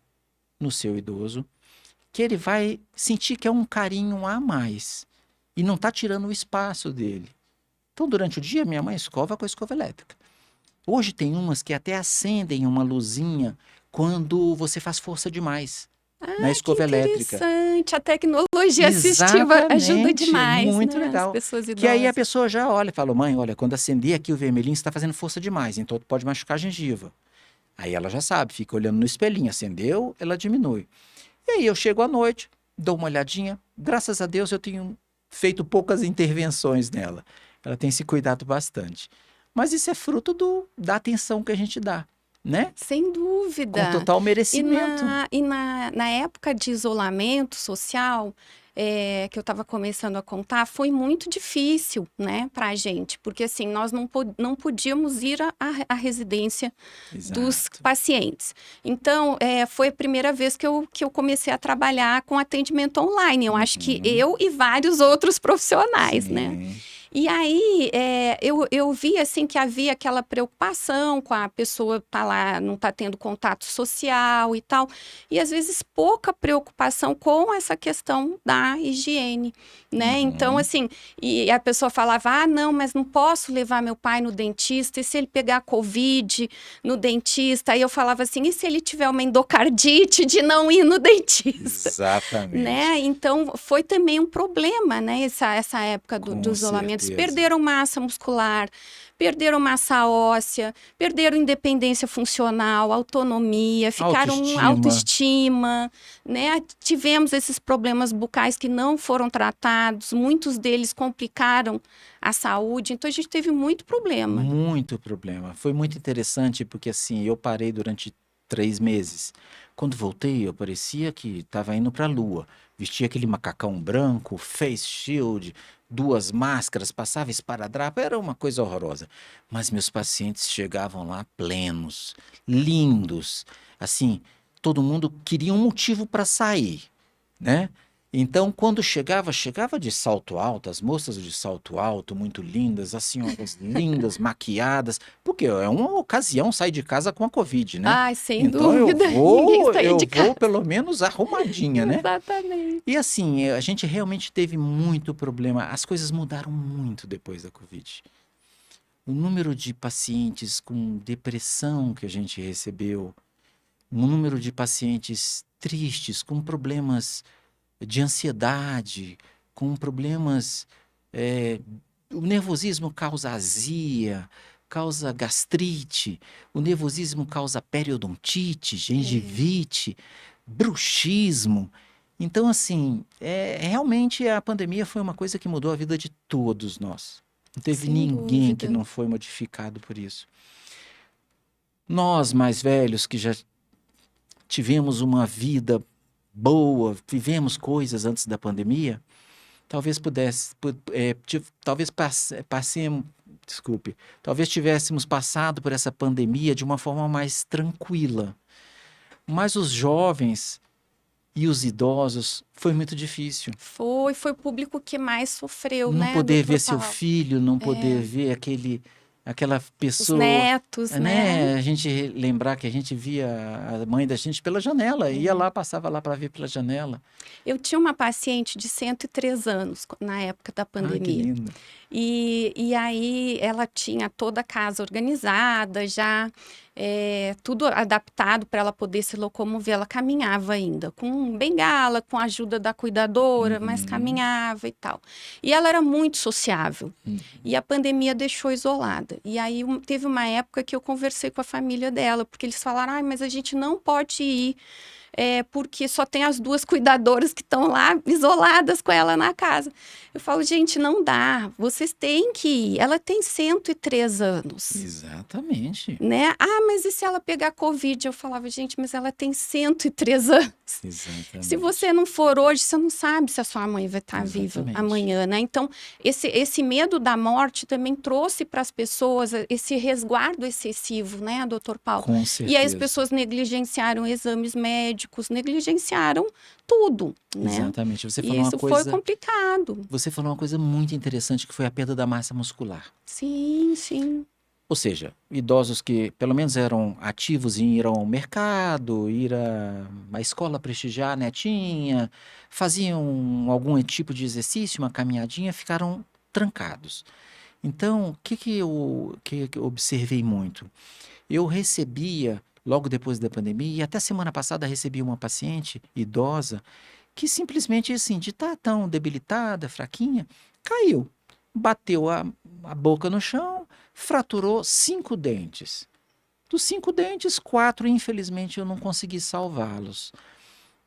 no seu idoso, que ele vai sentir que é um carinho a mais e não está tirando o espaço dele. Então, durante o dia, minha mãe escova com a escova elétrica. Hoje tem umas que até acendem uma luzinha quando você faz força demais na escova elétrica. Interessante, a tecnologia assistiva ajuda Exatamente, demais, muito né? As legal. pessoas Que aí a idosas. pessoa já olha e fala, mãe, olha, quando acender aqui o vermelhinho, você está fazendo força demais, então pode machucar a gengiva. Aí ela já sabe, fica olhando no espelhinho, acendeu, ela diminui. E aí eu chego à noite, dou uma olhadinha, graças a Deus eu tenho feito poucas intervenções nela. Ela tem se cuidado bastante. Mas isso é fruto da atenção que a gente dá, né? Sem Com dúvida. total E, merecimento. na época de isolamento social, que eu estava começando a contar, foi muito difícil, né, para a gente, porque assim, nós não podíamos ir à residência dos Exato. pacientes. Então, foi a primeira vez que eu comecei a trabalhar com atendimento online. Eu acho que eu e vários outros profissionais, né? Sim. E aí, eu vi, assim, que havia aquela preocupação com a pessoa tá lá, não tá tendo contato social e tal. E, às vezes, pouca preocupação com essa questão da higiene, né? Então, assim, e a pessoa falava, ah, não, mas não posso levar meu pai no dentista, e se ele pegar Covid no dentista? Aí eu falava assim, e se ele tiver uma endocardite de não ir no dentista? Exatamente. Né? Então, foi também um problema, né? Essa época do Com isolamento. certeza. Perderam massa muscular, perderam massa óssea, perderam independência funcional, autonomia, ficaram autoestima, né? Tivemos esses problemas bucais que não foram tratados, muitos deles complicaram a saúde, então a gente teve muito problema. Muito problema. Foi muito interessante porque, assim, eu parei durante 3 meses. Quando voltei, eu parecia que estava indo para a lua. Vestia aquele macacão branco, face shield, 2 máscaras, passava esparadrapo, era uma coisa horrorosa. Mas meus pacientes chegavam lá plenos, lindos, assim, todo mundo queria um motivo para sair, né? Então, quando chegava de salto alto, as moças de salto alto, muito lindas, as senhoras lindas, maquiadas, porque é uma ocasião sair de casa com a Covid, né? Ai, sem Então dúvida. Ninguém saía eu de vou casa. pelo menos arrumadinha, né? Exatamente. E assim, a gente realmente teve muito problema, as coisas mudaram muito depois da Covid. O número de pacientes com depressão que a gente recebeu, o número de pacientes tristes, com problemas de ansiedade, com problemas. O nervosismo causa azia, causa gastrite, o nervosismo causa periodontite, gengivite, bruxismo. Então, assim, realmente a pandemia foi uma coisa que mudou a vida de todos nós. Não teve Sem ninguém que dúvida. não foi modificado por isso. Nós, mais velhos, que já tivemos uma vida boa, vivemos coisas antes da pandemia, talvez talvez tivéssemos passado por essa pandemia de uma forma mais tranquila. Mas os jovens e os idosos foi muito difícil. Foi o público que mais sofreu, Não né, poder doutor ver seu Paulo? filho, não poder ver aquela Os pessoa, netos, né? né? A gente lembrar que a gente via a mãe da gente pela janela, ia lá, passava lá para ver pela janela. Eu tinha uma paciente de 103 anos na época da Ai, que pandemia. lindo. E aí ela tinha toda a casa organizada, já tudo adaptado para ela poder se locomover. Ela caminhava ainda, com bengala, com a ajuda da cuidadora, mas caminhava e tal. E ela era muito sociável. E a pandemia deixou isolada. E aí teve uma época que eu conversei com a família dela, porque eles falaram, mas a gente não pode ir. Porque só tem as 2 cuidadoras que estão lá isoladas com ela na casa. Eu falo, gente, não dá, vocês têm que ir. Ela tem 103 anos, Exatamente. né? Mas e se ela pegar Covid? Eu falava, gente, mas ela tem 103 anos. Exatamente. Se você não for hoje, você não sabe se a sua mãe vai estar viva Exatamente. amanhã, né? Então, esse medo da morte também trouxe para as pessoas esse resguardo excessivo, né, doutor Paulo? Com E aí as certeza. pessoas negligenciaram exames médicos, negligenciaram tudo, né? Exatamente. Você E falou uma isso foi coisa, complicado. você falou uma coisa muito interessante, que foi a perda da massa muscular. Sim, sim. Ou seja, idosos que pelo menos eram ativos em ir ao mercado, ir à escola prestigiar a netinha, faziam algum tipo de exercício, uma caminhadinha, ficaram trancados. Então, o que eu observei muito? Eu recebia, logo depois da pandemia, e até semana passada recebi uma paciente idosa que simplesmente, assim, de estar tão debilitada, fraquinha, caiu, bateu a boca no chão, fraturou 5 dentes. Dos 5 dentes, 4, infelizmente, eu não consegui salvá-los.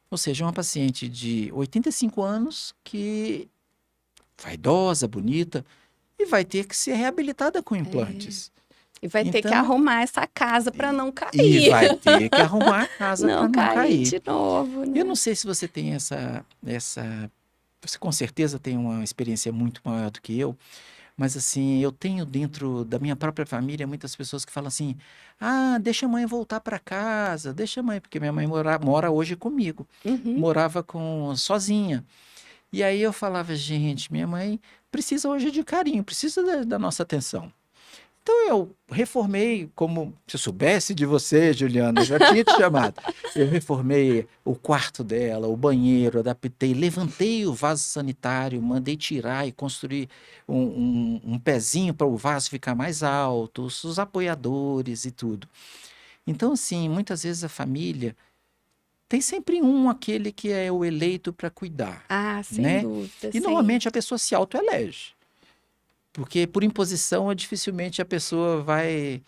Ou seja, uma paciente de 85 anos que vaidosa, bonita, e vai ter que ser reabilitada com implantes. E vai ter que Então, arrumar essa casa para não cair. e vai ter que arrumar a casa para Não não cair cair. de novo, né? Eu não sei se você tem você com certeza tem uma experiência muito maior do que eu, mas assim, eu tenho dentro da minha própria família muitas pessoas que falam assim: deixa a mãe voltar para casa, deixa a mãe, porque minha mãe mora hoje comigo, Uhum. morava sozinha. E aí eu falava, gente, minha mãe precisa hoje de carinho, precisa da nossa atenção. Então eu reformei, como se eu soubesse de você, Juliana, eu já tinha te chamado. Eu reformei o quarto dela, o banheiro, adaptei, levantei o vaso sanitário, mandei tirar e construir um pezinho para o vaso ficar mais alto, os apoiadores e tudo. Então, assim, muitas vezes a família tem sempre aquele que é o eleito para cuidar, Sem né? dúvida. E normalmente a pessoa se autoelege. Porque por imposição, dificilmente a pessoa vai...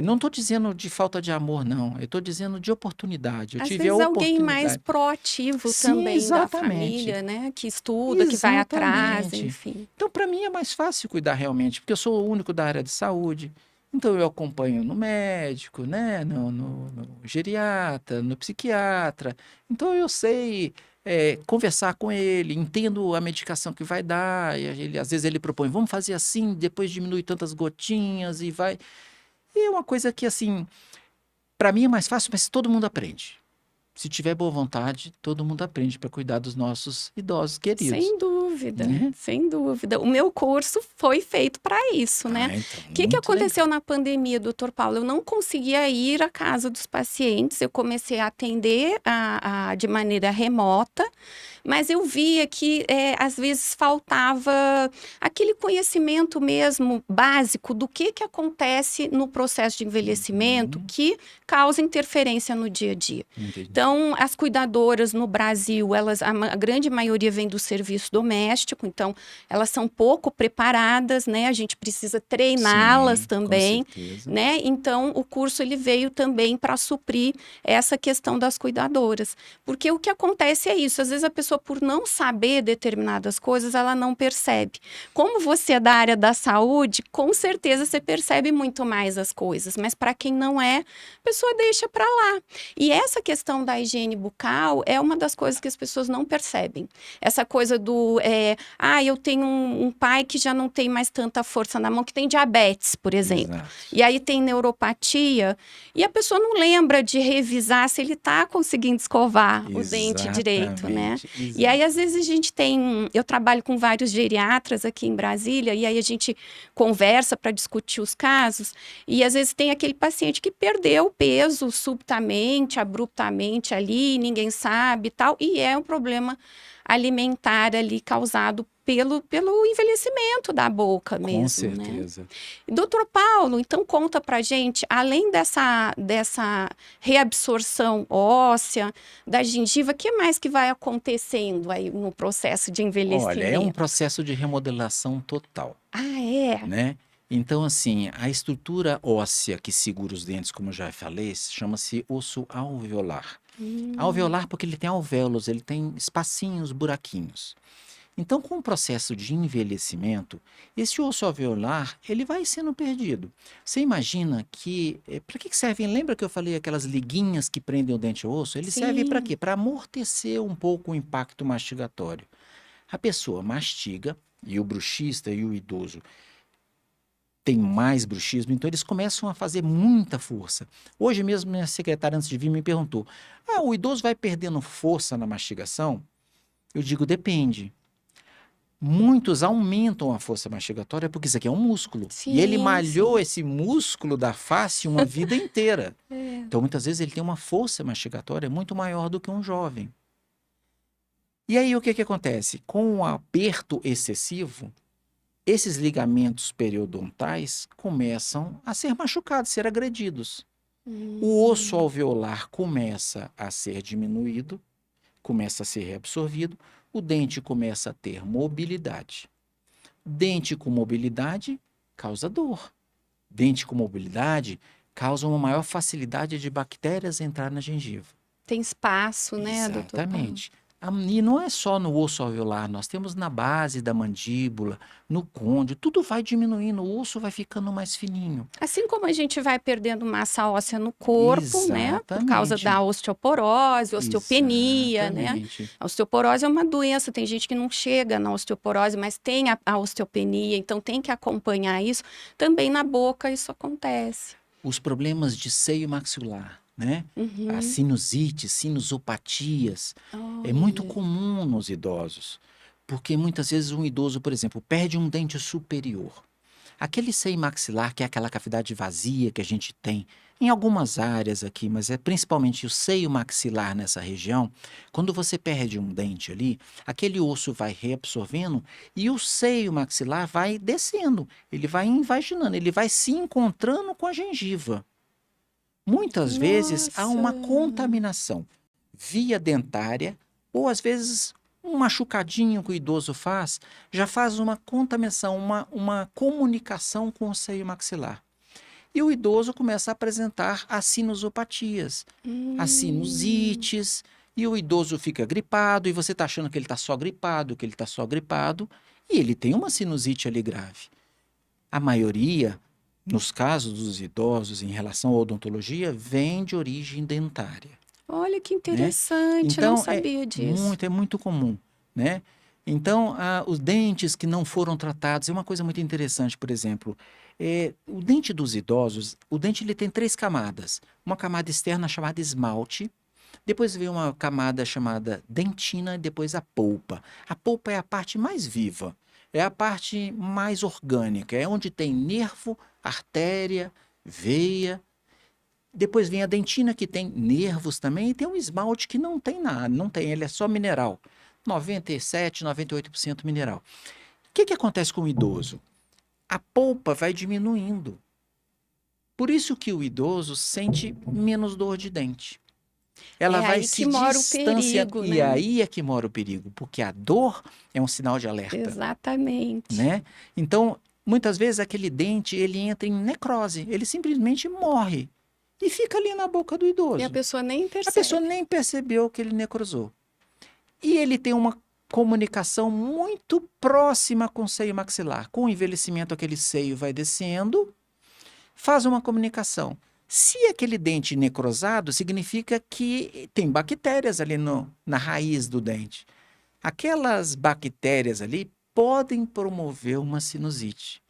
não estou dizendo de falta de amor, não. Eu estou dizendo de oportunidade. Eu Às tive vezes a alguém mais oportunidade. proativo Sim, também da exatamente. família, né? Que estuda, que vai atrás, Exatamente. enfim. Então, para mim é mais fácil cuidar realmente, porque eu sou o único da área de saúde. Então eu acompanho no médico, né? No geriatra, no psiquiatra. Então eu sei conversar com ele, entendo a medicação que vai dar. E às vezes ele propõe, vamos fazer assim, depois diminui tantas gotinhas e vai. E é uma coisa que, assim, para mim é mais fácil, mas todo mundo aprende. Se tiver boa vontade, todo mundo aprende para cuidar dos nossos idosos queridos, Sem dúvida, né? sem dúvida. O meu curso foi feito para isso, né? Ah, então, O que muito aconteceu legal. na pandemia, doutor Paulo? Eu não conseguia ir à casa dos pacientes, eu comecei a atender de maneira remota, mas eu via que às vezes faltava aquele conhecimento mesmo básico do que acontece no processo de envelhecimento Uhum, que causa interferência no dia a dia. entendi. Então, as cuidadoras no Brasil, a grande maioria vem do serviço doméstico, então elas são pouco preparadas, né? A gente precisa treiná-las Sim, com também, certeza. né? Então, o curso ele veio também para suprir essa questão das cuidadoras. Porque o que acontece é isso, às vezes a pessoa, por não saber determinadas coisas, ela não percebe. Como você é da área da saúde, com certeza você percebe muito mais as coisas, mas para quem não é, a pessoa deixa para lá. E essa questão da higiene bucal é uma das coisas que as pessoas não percebem. Essa coisa eu tenho um pai que já não tem mais tanta força na mão, que tem diabetes, por exemplo. Exato. E aí tem neuropatia, e a pessoa não lembra de revisar se ele está conseguindo escovar o dente direito, né? Exatamente, E aí, exato. às vezes, eu trabalho com vários geriatras aqui em Brasília, e aí a gente conversa para discutir os casos, e às vezes tem aquele paciente que perdeu o peso subitamente, abruptamente ali, ninguém sabe e tal, e é um problema alimentar ali causado pelo envelhecimento da boca Com mesmo, né? certeza. Doutor Paulo, então conta pra gente, além dessa reabsorção óssea da gengiva, o que mais que vai acontecendo aí no processo de Olha, é um envelhecimento? processo de remodelação total, Ah, é? né? Então, assim, a estrutura óssea que segura os dentes, como eu já falei, chama-se osso alveolar. Hum, Alveolar porque ele tem alvéolos, ele tem espacinhos, buraquinhos. Então, com o processo de envelhecimento, esse osso alveolar, ele vai sendo perdido. Você imagina que, para que servem? Lembra que eu falei aquelas liguinhas que prendem o dente ao osso? Ele serve para sim. quê? Para amortecer um pouco o impacto mastigatório. A pessoa mastiga, e o bruxista e o idoso têm mais bruxismo, então eles começam a fazer muita força. Hoje mesmo, minha secretária, antes de vir, me perguntou: o idoso vai perdendo força na mastigação? Eu digo: depende. Muitos aumentam a força mastigatória porque isso aqui é um músculo. E ele Sim, malhou sim. esse músculo da face uma vida inteira. É. Então, muitas vezes, ele tem uma força mastigatória muito maior do que um jovem. E aí, o que que acontece? Com o aperto excessivo, esses ligamentos periodontais começam a ser machucados, ser agredidos. O osso Hum, alveolar começa a ser diminuído, começa a ser reabsorvido, o dente começa a ter mobilidade. Dente com mobilidade causa dor. Dente com mobilidade causa uma maior facilidade de bactérias entrar na gengiva. tem espaço, né, doutor Paulo? Exatamente. E não é só no osso alveolar, nós temos na base da mandíbula, no côndilo, tudo vai diminuindo, o osso vai ficando mais fininho. Assim como a gente vai perdendo massa óssea no corpo, né, por causa Exatamente. da osteoporose, osteopenia, né? Exatamente. A osteoporose é uma doença, tem gente que não chega na osteoporose, mas tem a osteopenia, então tem que acompanhar isso. Também na boca isso acontece. Os problemas de seio maxilar, né? As Uhum. sinusites, sinusopatias, é muito Olha. comum nos idosos, porque muitas vezes um idoso, por exemplo, perde um dente superior. Aquele seio maxilar, que é aquela cavidade vazia que a gente tem em algumas áreas aqui, mas é principalmente o seio maxilar nessa região. Quando você perde um dente ali, aquele osso vai reabsorvendo e o seio maxilar vai descendo, ele vai invaginando, ele vai se encontrando com a gengiva. Muitas vezes há Nossa. uma contaminação via dentária, ou às vezes um machucadinho que o idoso faz, já faz uma contaminação, uma comunicação com o seio maxilar. E o idoso começa a apresentar as sinusopatias, as Hum. sinusites, e o idoso fica gripado, e você está achando que ele está só gripado, que ele está só gripado, e ele tem uma sinusite ali grave. A maioria nos casos dos idosos em relação à odontologia, vem de origem dentária. Olha que interessante, Então, não sabia disso. É muito comum, né? Então, os dentes que não foram tratados, é uma coisa muito interessante, por exemplo, o dente dos idosos, o dente ele tem 3 camadas. Uma camada externa chamada esmalte, depois vem uma camada chamada dentina e depois a polpa. A polpa é a parte mais viva, é a parte mais orgânica, é onde tem nervo, artéria, veia. Depois vem a dentina, que tem nervos também, e tem um esmalte que não tem nada, não tem, ele é só mineral. 97, 98% mineral. O que acontece com o idoso? A polpa vai diminuindo. Por isso que o idoso sente menos dor de dente. Ela vai aí se que mora o distanciando. perigo, E né? aí é que mora o perigo, porque a dor é um sinal de alerta, Exatamente. né? Então, muitas vezes aquele dente, ele entra em necrose, ele simplesmente morre e fica ali na boca do idoso. E a pessoa nem A percebe. pessoa nem percebeu que ele necrosou. E ele tem uma comunicação muito próxima com o seio maxilar. Com o envelhecimento, aquele seio vai descendo, faz uma comunicação. Se aquele dente necrosado, significa que tem bactérias ali na raiz do dente. Aquelas bactérias ali podem promover uma sinusite,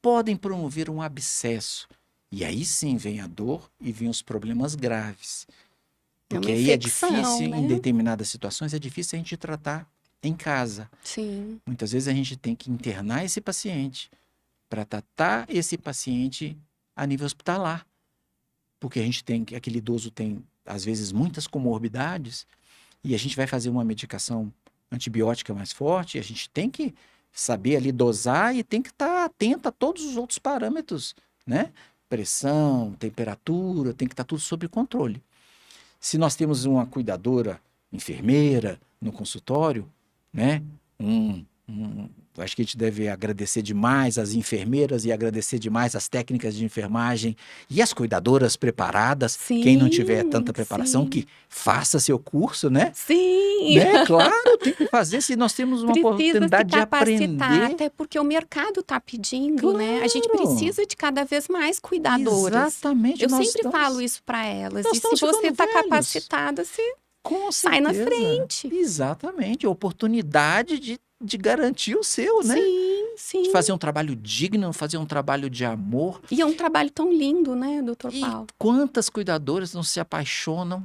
podem promover um abscesso. E aí sim vem a dor e vem os problemas graves. Porque aí infecção, é difícil, né? em determinadas situações, é difícil a gente tratar em casa. Sim. Muitas vezes a gente tem que internar esse paciente para tratar esse paciente a nível hospitalar. Porque aquele idoso tem, às vezes, muitas comorbidades e a gente vai fazer uma medicação antibiótica mais forte, a gente tem que saber ali dosar e tem que estar atento a todos os outros parâmetros, né? Pressão, temperatura, tem que estar tudo sob controle. Se nós temos uma cuidadora, enfermeira no consultório, né? Acho que a gente deve agradecer demais as enfermeiras e agradecer demais as técnicas de enfermagem e as cuidadoras preparadas. Sim, Quem não tiver tanta preparação, sim. que faça seu curso, né? Sim. Né? Claro, tem que fazer. Se nós temos uma Precisa oportunidade se de capacitar, aprender. até porque o mercado está pedindo, né? A gente Claro. precisa de cada vez mais cuidadoras. Exatamente. Eu nós sempre estamos- falo isso para elas. nós E se estamos você ficando está velhos. capacitada, você Com sai na certeza. frente. Exatamente. Oportunidade de garantir o seu, né? Sim, sim. De fazer um trabalho digno, fazer um trabalho de amor. E é um trabalho tão lindo, né, doutor E Paulo? quantas cuidadoras não se apaixonam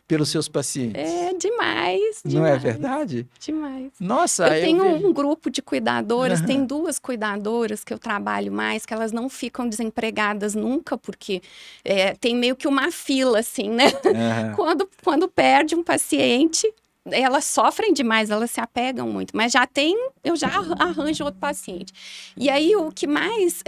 pelos seus pacientes? É demais, Não é demais, verdade? demais. Nossa, Eu tenho vejo- um grupo de cuidadoras, Aham. tem 2 cuidadoras que eu trabalho mais, que elas não ficam desempregadas nunca, porque tem meio que uma fila, assim, né? Aham. Quando perde um paciente, elas sofrem demais, elas se apegam muito. Mas eu já arranjo outro paciente. E aí, o que mais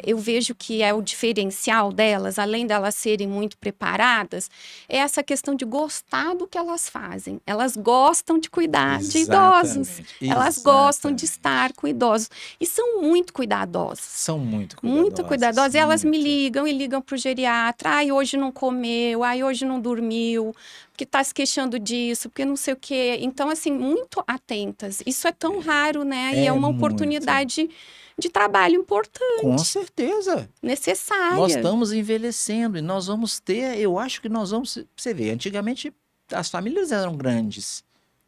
eu vejo que é o diferencial delas, além delas serem muito preparadas, é essa questão de gostar do que elas fazem. Elas gostam de cuidar de idosos. Exatamente, Elas gostam de exatamente. estar com idosos. E são muito cuidadosas. São muito cuidadosas. Muito cuidadosas. E elas me muito. ligam e ligam pro geriatra. Ai, hoje não comeu. Ai, hoje não dormiu. Porque tá se queixando disso. Porque não sei o quê. Então, assim, muito atentas. Isso é tão raro, né? E É é uma muito. oportunidade de trabalho importante, Com certeza. necessária. Nós estamos envelhecendo e nós vamos ter, eu acho que nós vamos, você vê, antigamente as famílias eram grandes.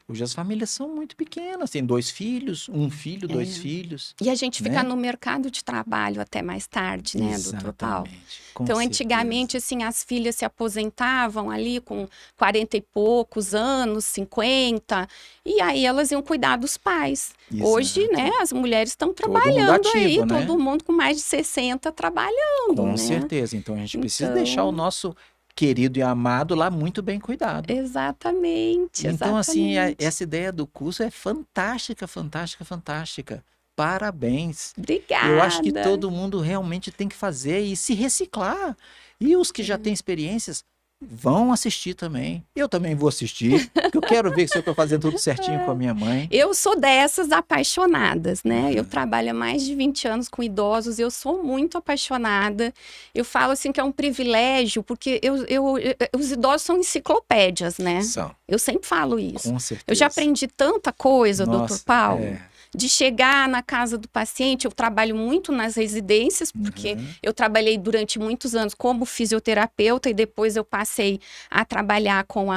Hoje as famílias são muito pequenas, tem 2 filhos, 1 filho, 2 filhos. E a gente fica né? no mercado de trabalho até mais tarde, né, doutor Paulo? Exatamente, com Então, certeza. antigamente, assim, as filhas se aposentavam ali com 40 e poucos anos, 50, e aí elas iam cuidar dos pais. Exato. Hoje, né, as mulheres estão mundo trabalhando aí, ativo, né? todo mundo com mais de 60 trabalhando, Com né? certeza, então a gente precisa Então- deixar o nosso querido e amado lá muito bem cuidado. Exatamente, Então, assim, exatamente. essa ideia do curso é fantástica, fantástica, fantástica. Parabéns. Obrigada. Eu acho que todo mundo realmente tem que fazer e se reciclar. E os que É. já têm experiências vão assistir também. Eu também vou assistir, porque eu quero ver se eu estou fazendo tudo certinho com a minha mãe. Eu sou dessas apaixonadas, né? Eu trabalho há mais de 20 anos com idosos, eu sou muito apaixonada. Eu falo assim que é um privilégio, porque os idosos são enciclopédias, né? São, Eu sempre falo isso. com certeza. Eu já aprendi tanta coisa, Nossa, doutor Paulo. é. de chegar na casa do paciente. Eu trabalho muito nas residências, porque eu trabalhei durante muitos anos como fisioterapeuta e depois eu passei a trabalhar com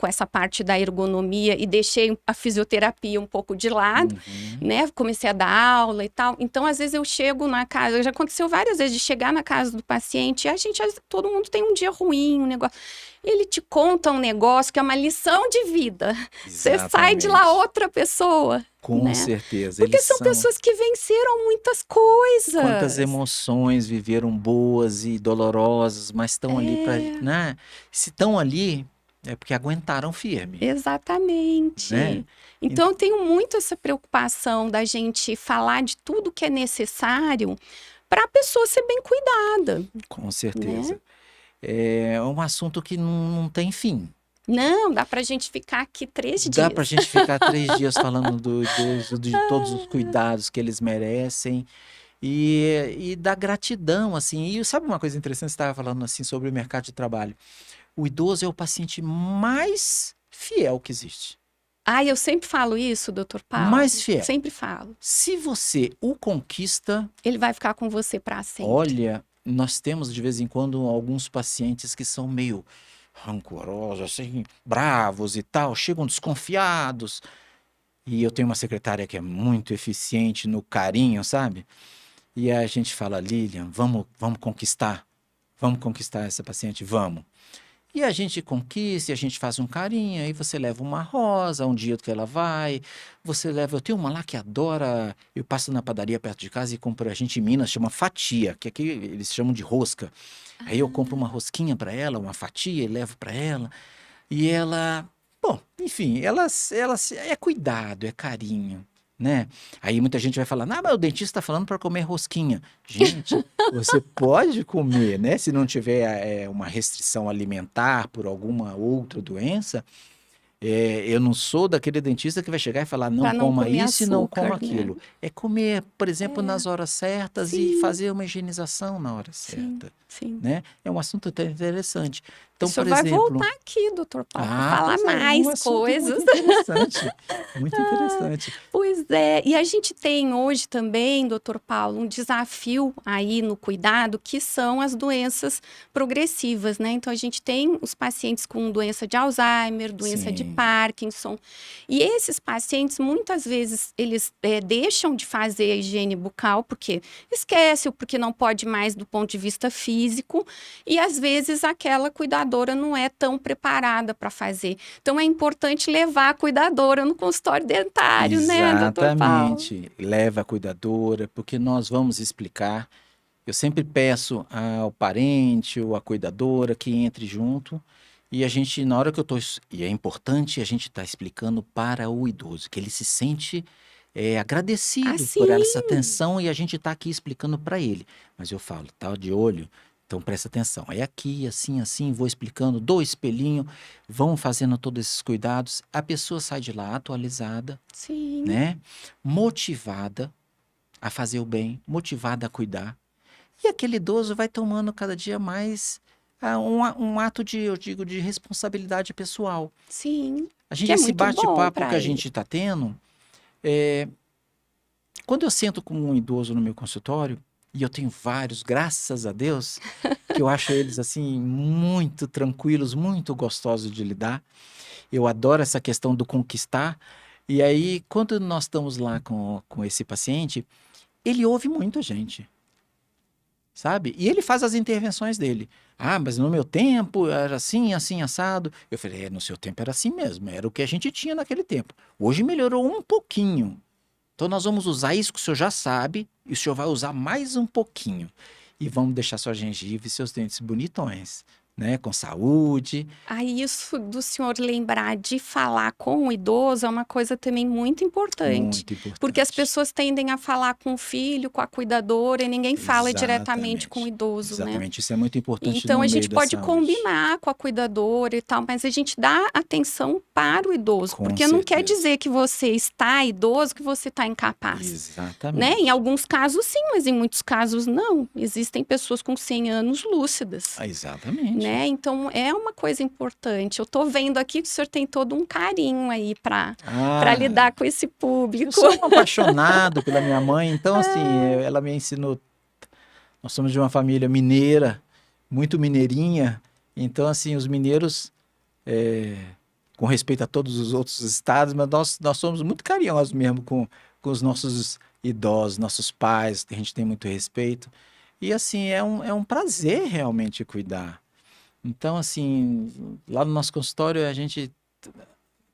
essa parte da ergonomia e deixei a fisioterapia um pouco de lado, né? Comecei a dar aula e tal. Então, às vezes eu chego na casa, já aconteceu várias vezes de chegar na casa do paciente e todo mundo tem um dia ruim, um negócio. Ele te conta um negócio que é uma lição de vida. Você sai de lá outra pessoa. Com né? certeza. Porque são pessoas que venceram muitas coisas. Quantas emoções viveram boas e dolorosas, mas estão ali para, né? Se estão ali, é porque aguentaram firme. Exatamente. Né? Então, eu tenho muito essa preocupação da gente falar de tudo que é necessário para a pessoa ser bem cuidada. Com certeza. Né? É um assunto que não tem fim. Não, dá pra gente ficar aqui 3 dias. Dá pra gente ficar 3 dias falando de todos os cuidados que eles merecem e da gratidão, assim. E sabe uma coisa interessante? Você estava falando assim sobre o mercado de trabalho. O idoso é o paciente mais fiel que existe. Eu sempre falo isso, doutor Paulo. Mais fiel. Sempre falo. Se você o conquista... Ele vai ficar com você pra sempre. Olha, nós temos de vez em quando alguns pacientes que são meio rancorosos, assim, bravos e tal, chegam desconfiados. E eu tenho uma secretária que é muito eficiente no carinho, sabe? E a gente fala, Lilian, vamos conquistar essa paciente, vamos. E a gente conquista, e a gente faz um carinho, aí você leva uma rosa, um dia que ela vai, você leva, eu tenho uma lá que adora, eu passo na padaria perto de casa e compro, a gente em Minas chama fatia, que aqui eles chamam de rosca. Aí eu compro uma rosquinha para ela, uma fatia, e levo para ela, e ela, bom, enfim, ela é cuidado, é carinho. Né? Aí muita gente vai falar, mas o dentista está falando para comer rosquinha. Gente, você pode comer, né? Se não tiver uma restrição alimentar por alguma outra doença, eu não sou daquele dentista que vai chegar e falar, não coma isso e não coma aquilo. Né? É comer, por exemplo, nas horas certas e fazer uma higienização na hora certa. Sim. Né? É um assunto até interessante. Então, o senhor por exemplo, vai voltar aqui, doutor Paulo, para falar mais coisas. Muito interessante, muito interessante. Pois é, e a gente tem hoje também, doutor Paulo, um desafio aí no cuidado, que são as doenças progressivas, né? Então, a gente tem os pacientes com doença de Alzheimer, doença de Parkinson, e esses pacientes, muitas vezes, eles deixam de fazer a higiene bucal, porque esquece, ou porque não pode mais do ponto de vista físico, e às vezes aquela cuidadora não é tão preparada para fazer. Então, é importante levar a cuidadora no consultório dentário, né, doutor Paulo? Exatamente. Leva a cuidadora, porque nós vamos explicar. Eu sempre peço ao parente ou à cuidadora que entre junto e a gente, na hora que eu estou... E é importante a gente estar explicando para o idoso, que ele se sente agradecido por essa atenção e a gente está aqui explicando para ele. Mas eu falo, tá de olho... Então, presta atenção. É aqui, assim, vou explicando, dou espelhinho, vão fazendo todos esses cuidados. A pessoa sai de lá atualizada, né? Motivada a fazer o bem, motivada a cuidar. E aquele idoso vai tomando cada dia mais um ato de responsabilidade pessoal. Sim. A gente, esse bate-papo que a gente está tendo, quando eu sento com um idoso no meu consultório, e eu tenho vários, graças a Deus, que eu acho eles, assim, muito tranquilos, muito gostosos de lidar. Eu adoro essa questão do conquistar. E aí, quando nós estamos lá com esse paciente, ele ouve muito a gente, sabe? E ele faz as intervenções dele. Mas no meu tempo era assim, assim, assado. Eu falei, no seu tempo era assim mesmo, era o que a gente tinha naquele tempo. Hoje melhorou um pouquinho. Então, nós vamos usar isso que o senhor já sabe e o senhor vai usar mais um pouquinho. E vamos deixar sua gengiva e seus dentes bonitões, né? Com saúde. Isso do senhor lembrar de falar com o idoso é uma coisa também muito importante. Muito importante. Porque as pessoas tendem a falar com o filho, com a cuidadora, e ninguém fala diretamente com o idoso, Exatamente, isso é muito importante. Então, a gente pode combinar com a cuidadora e tal, mas a gente dá atenção para o idoso. Porque não quer dizer que você está idoso, que você está incapaz. Exatamente. Né? Em alguns casos, sim, mas em muitos casos, não. Existem pessoas com 100 anos lúcidas. Exatamente. Né? né? Então, é uma coisa importante. Eu tô vendo aqui que o senhor tem todo um carinho aí para lidar com esse Eu público. sou um apaixonado pela minha mãe, então assim, ela me ensinou. Nós somos de uma família mineira, muito mineirinha, então assim, os mineiros, com respeito a todos os outros estados, mas nós somos muito carinhosos mesmo com os nossos idosos, nossos pais, a gente tem muito respeito. E assim, é um prazer realmente cuidar. Então assim, lá no nosso consultório a gente,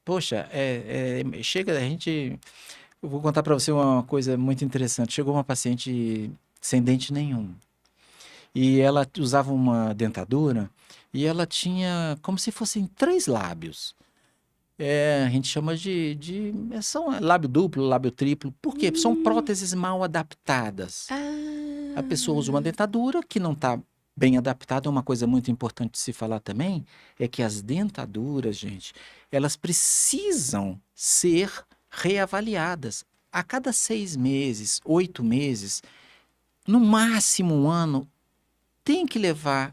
poxa, chega, a gente. Eu vou contar para você uma coisa muito interessante. Chegou uma paciente sem dente nenhum. E ela usava uma dentadura e ela tinha como se fossem 3 lábios. A gente chama são lábio duplo, lábio triplo. Por quê? São próteses mal adaptadas. A pessoa usa uma dentadura que não está bem adaptada. Uma coisa muito importante de se falar também é que as dentaduras, gente, elas precisam ser reavaliadas a cada 6 meses, 8 meses, no máximo 1 ano. Tem que levar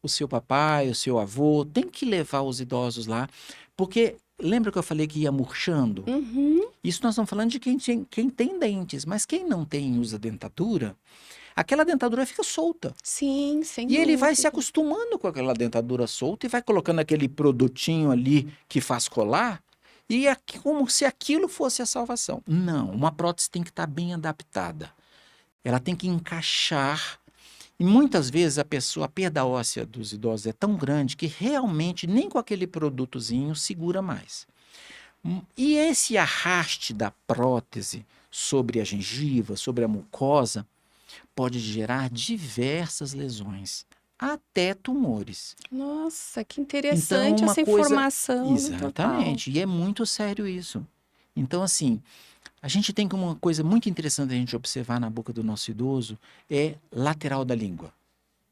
o seu papai, o seu avô, tem que levar os idosos lá, porque lembra que eu falei que ia murchando? Uhum. Isso nós estamos falando de quem tem dentes, mas quem não tem e usa dentadura, aquela dentadura fica solta. Sim, sem E ele vai se dúvida. acostumando com aquela dentadura solta e vai colocando aquele produtinho ali que faz colar, e é como se aquilo fosse a salvação. Não, uma prótese tem que estar bem adaptada. Ela tem que encaixar. E muitas vezes a perda óssea dos idosos é tão grande que realmente nem com aquele produtozinho segura mais. E esse arraste da prótese sobre a gengiva, sobre a mucosa, pode gerar diversas lesões, até tumores. Nossa, que Então, interessante uma essa coisa. informação, Dr. Paulo. Exatamente, e é muito sério isso. Então, assim, a gente tem uma coisa muito interessante a gente observar na boca do nosso idoso, é lateral da língua.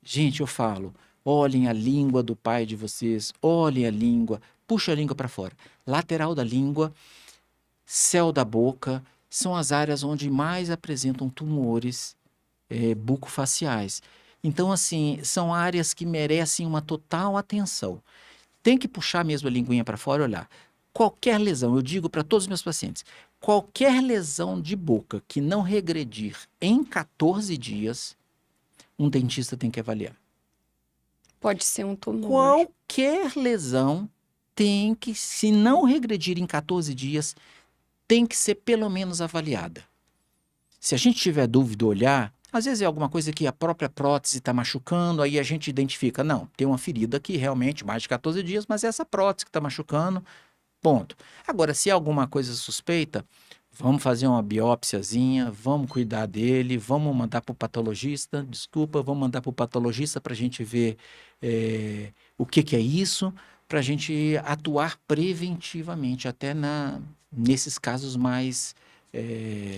Gente, eu falo, olhem a língua do pai de vocês, olhem a língua, puxa a língua para fora. Lateral da língua, céu da boca, são as áreas onde mais apresentam tumores bucofaciais. Então, assim, são áreas que merecem uma total atenção. Tem que puxar mesmo a linguinha para fora e olhar. Qualquer lesão, eu digo para todos os meus pacientes, qualquer lesão de boca que não regredir em 14 dias, um dentista tem que avaliar. Pode ser um tumor. Qualquer lesão tem que, se não regredir em 14 dias, tem que ser pelo menos avaliada. Se a gente tiver dúvida, olhar, às vezes é alguma coisa que a própria prótese está machucando, aí a gente identifica, não, tem uma ferida que realmente mais de 14 dias, mas é essa prótese que está machucando, ponto. Agora, se é alguma coisa suspeita, vamos fazer uma biópsiazinha, vamos cuidar dele, vamos mandar para o patologista, vamos mandar para o patologista para a gente ver o que é isso, para a gente atuar preventivamente, até nesses casos mais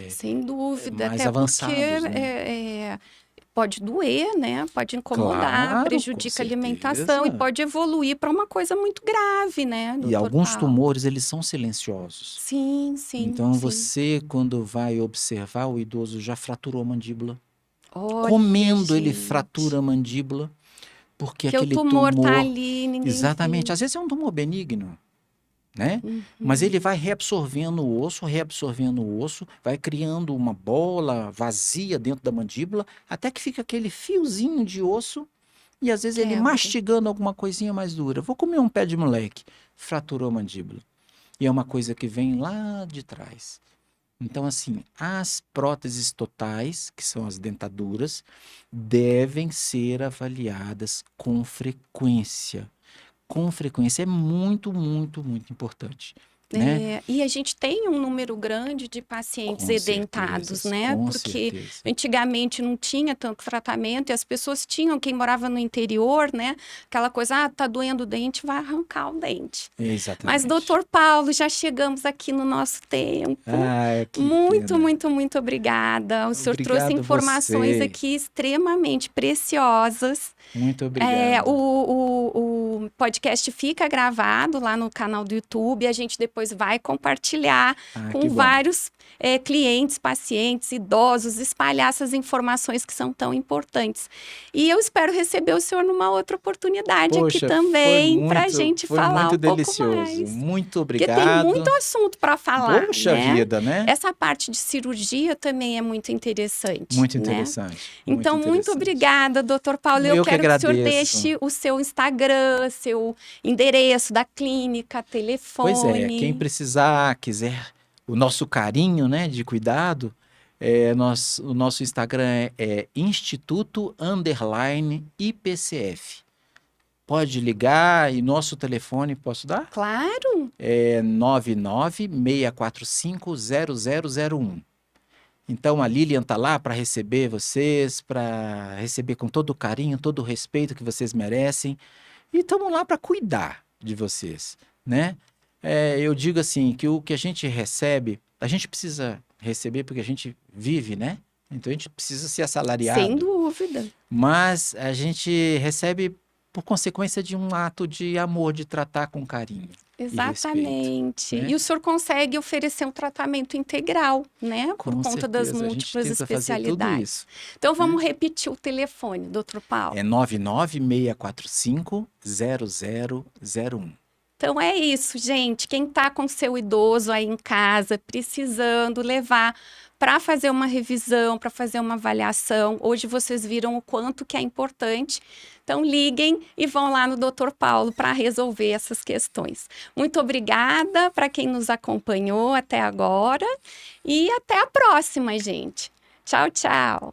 sem dúvida, mais até avançados, porque né? pode doer, né? Pode incomodar, Claro, prejudica a com alimentação e certeza. pode evoluir para uma coisa muito grave, né, E doutor alguns Paulo? tumores, eles são silenciosos. Sim, sim, Então, sim. você, quando vai observar, o idoso já fraturou a mandíbula. Olha, Comendo, ele gente, fratura a mandíbula, porque que o aquele tumor tumor... tá ali, ninguém Exatamente. viu. Às vezes é um tumor benigno, né? Uhum. Mas ele vai reabsorvendo o osso, vai criando uma bola vazia dentro da mandíbula, até que fica aquele fiozinho de osso, e às vezes ele Quebra. mastigando alguma coisinha mais dura. Vou comer um pé de moleque. Fraturou a mandíbula. E é uma coisa que vem lá de trás. Então, assim, as próteses totais, que são as dentaduras, devem ser avaliadas com frequência. Com frequência é muito, muito, muito importante, né? E a gente tem um número grande de pacientes Com edentados, certeza, né? com Porque certeza. antigamente não tinha tanto tratamento e as pessoas tinham, quem morava no interior, né? Aquela coisa, tá doendo o dente, vai arrancar o dente. Exatamente. Mas, doutor Paulo, já chegamos aqui no nosso tempo. Que Muito, pena. muito, muito obrigada. O senhor trouxe Obrigado informações você. aqui extremamente preciosas. Muito obrigado. podcast fica gravado lá no canal do YouTube, a gente depois vai compartilhar que com bom. vários clientes, pacientes, idosos, espalhar essas informações que são tão importantes. E eu espero receber o senhor numa outra oportunidade aqui também, para a gente falar um pouco mais. Muito Porque obrigado. tem muito assunto para falar. Poxa vida, né? Essa parte de cirurgia também é muito interessante. Muito né? interessante. Então, muito obrigada, doutor Paulo. Eu quero que o senhor deixe o seu Instagram, seu endereço da clínica, telefone. Pois é, quem precisar, quiser o nosso carinho, né, de cuidado, o nosso Instagram é Instituto_IPCF. Pode ligar e nosso telefone, posso dar? Claro. É 996450001. Então a Lilian está lá para receber vocês, para receber com todo o carinho, todo o respeito que vocês merecem. E estamos lá para cuidar de vocês, né? Eu digo assim, que o que a gente recebe, a gente precisa receber porque a gente vive, né? Então a gente precisa ser assalariado. Sem dúvida. Mas a gente recebe por consequência de um ato de amor, de tratar com carinho. Exatamente. Respeito, né? E o senhor consegue oferecer um tratamento integral, né? Por conta das múltiplas especialidades. Então vamos repetir o telefone, doutor Paulo. É 996450001. Então é isso, gente. Quem está com seu idoso aí em casa, precisando levar para fazer uma revisão, para fazer uma avaliação. Hoje vocês viram o quanto que é importante. Então liguem e vão lá no Dr. Paulo para resolver essas questões. Muito obrigada para quem nos acompanhou até agora e até a próxima, gente. Tchau, tchau.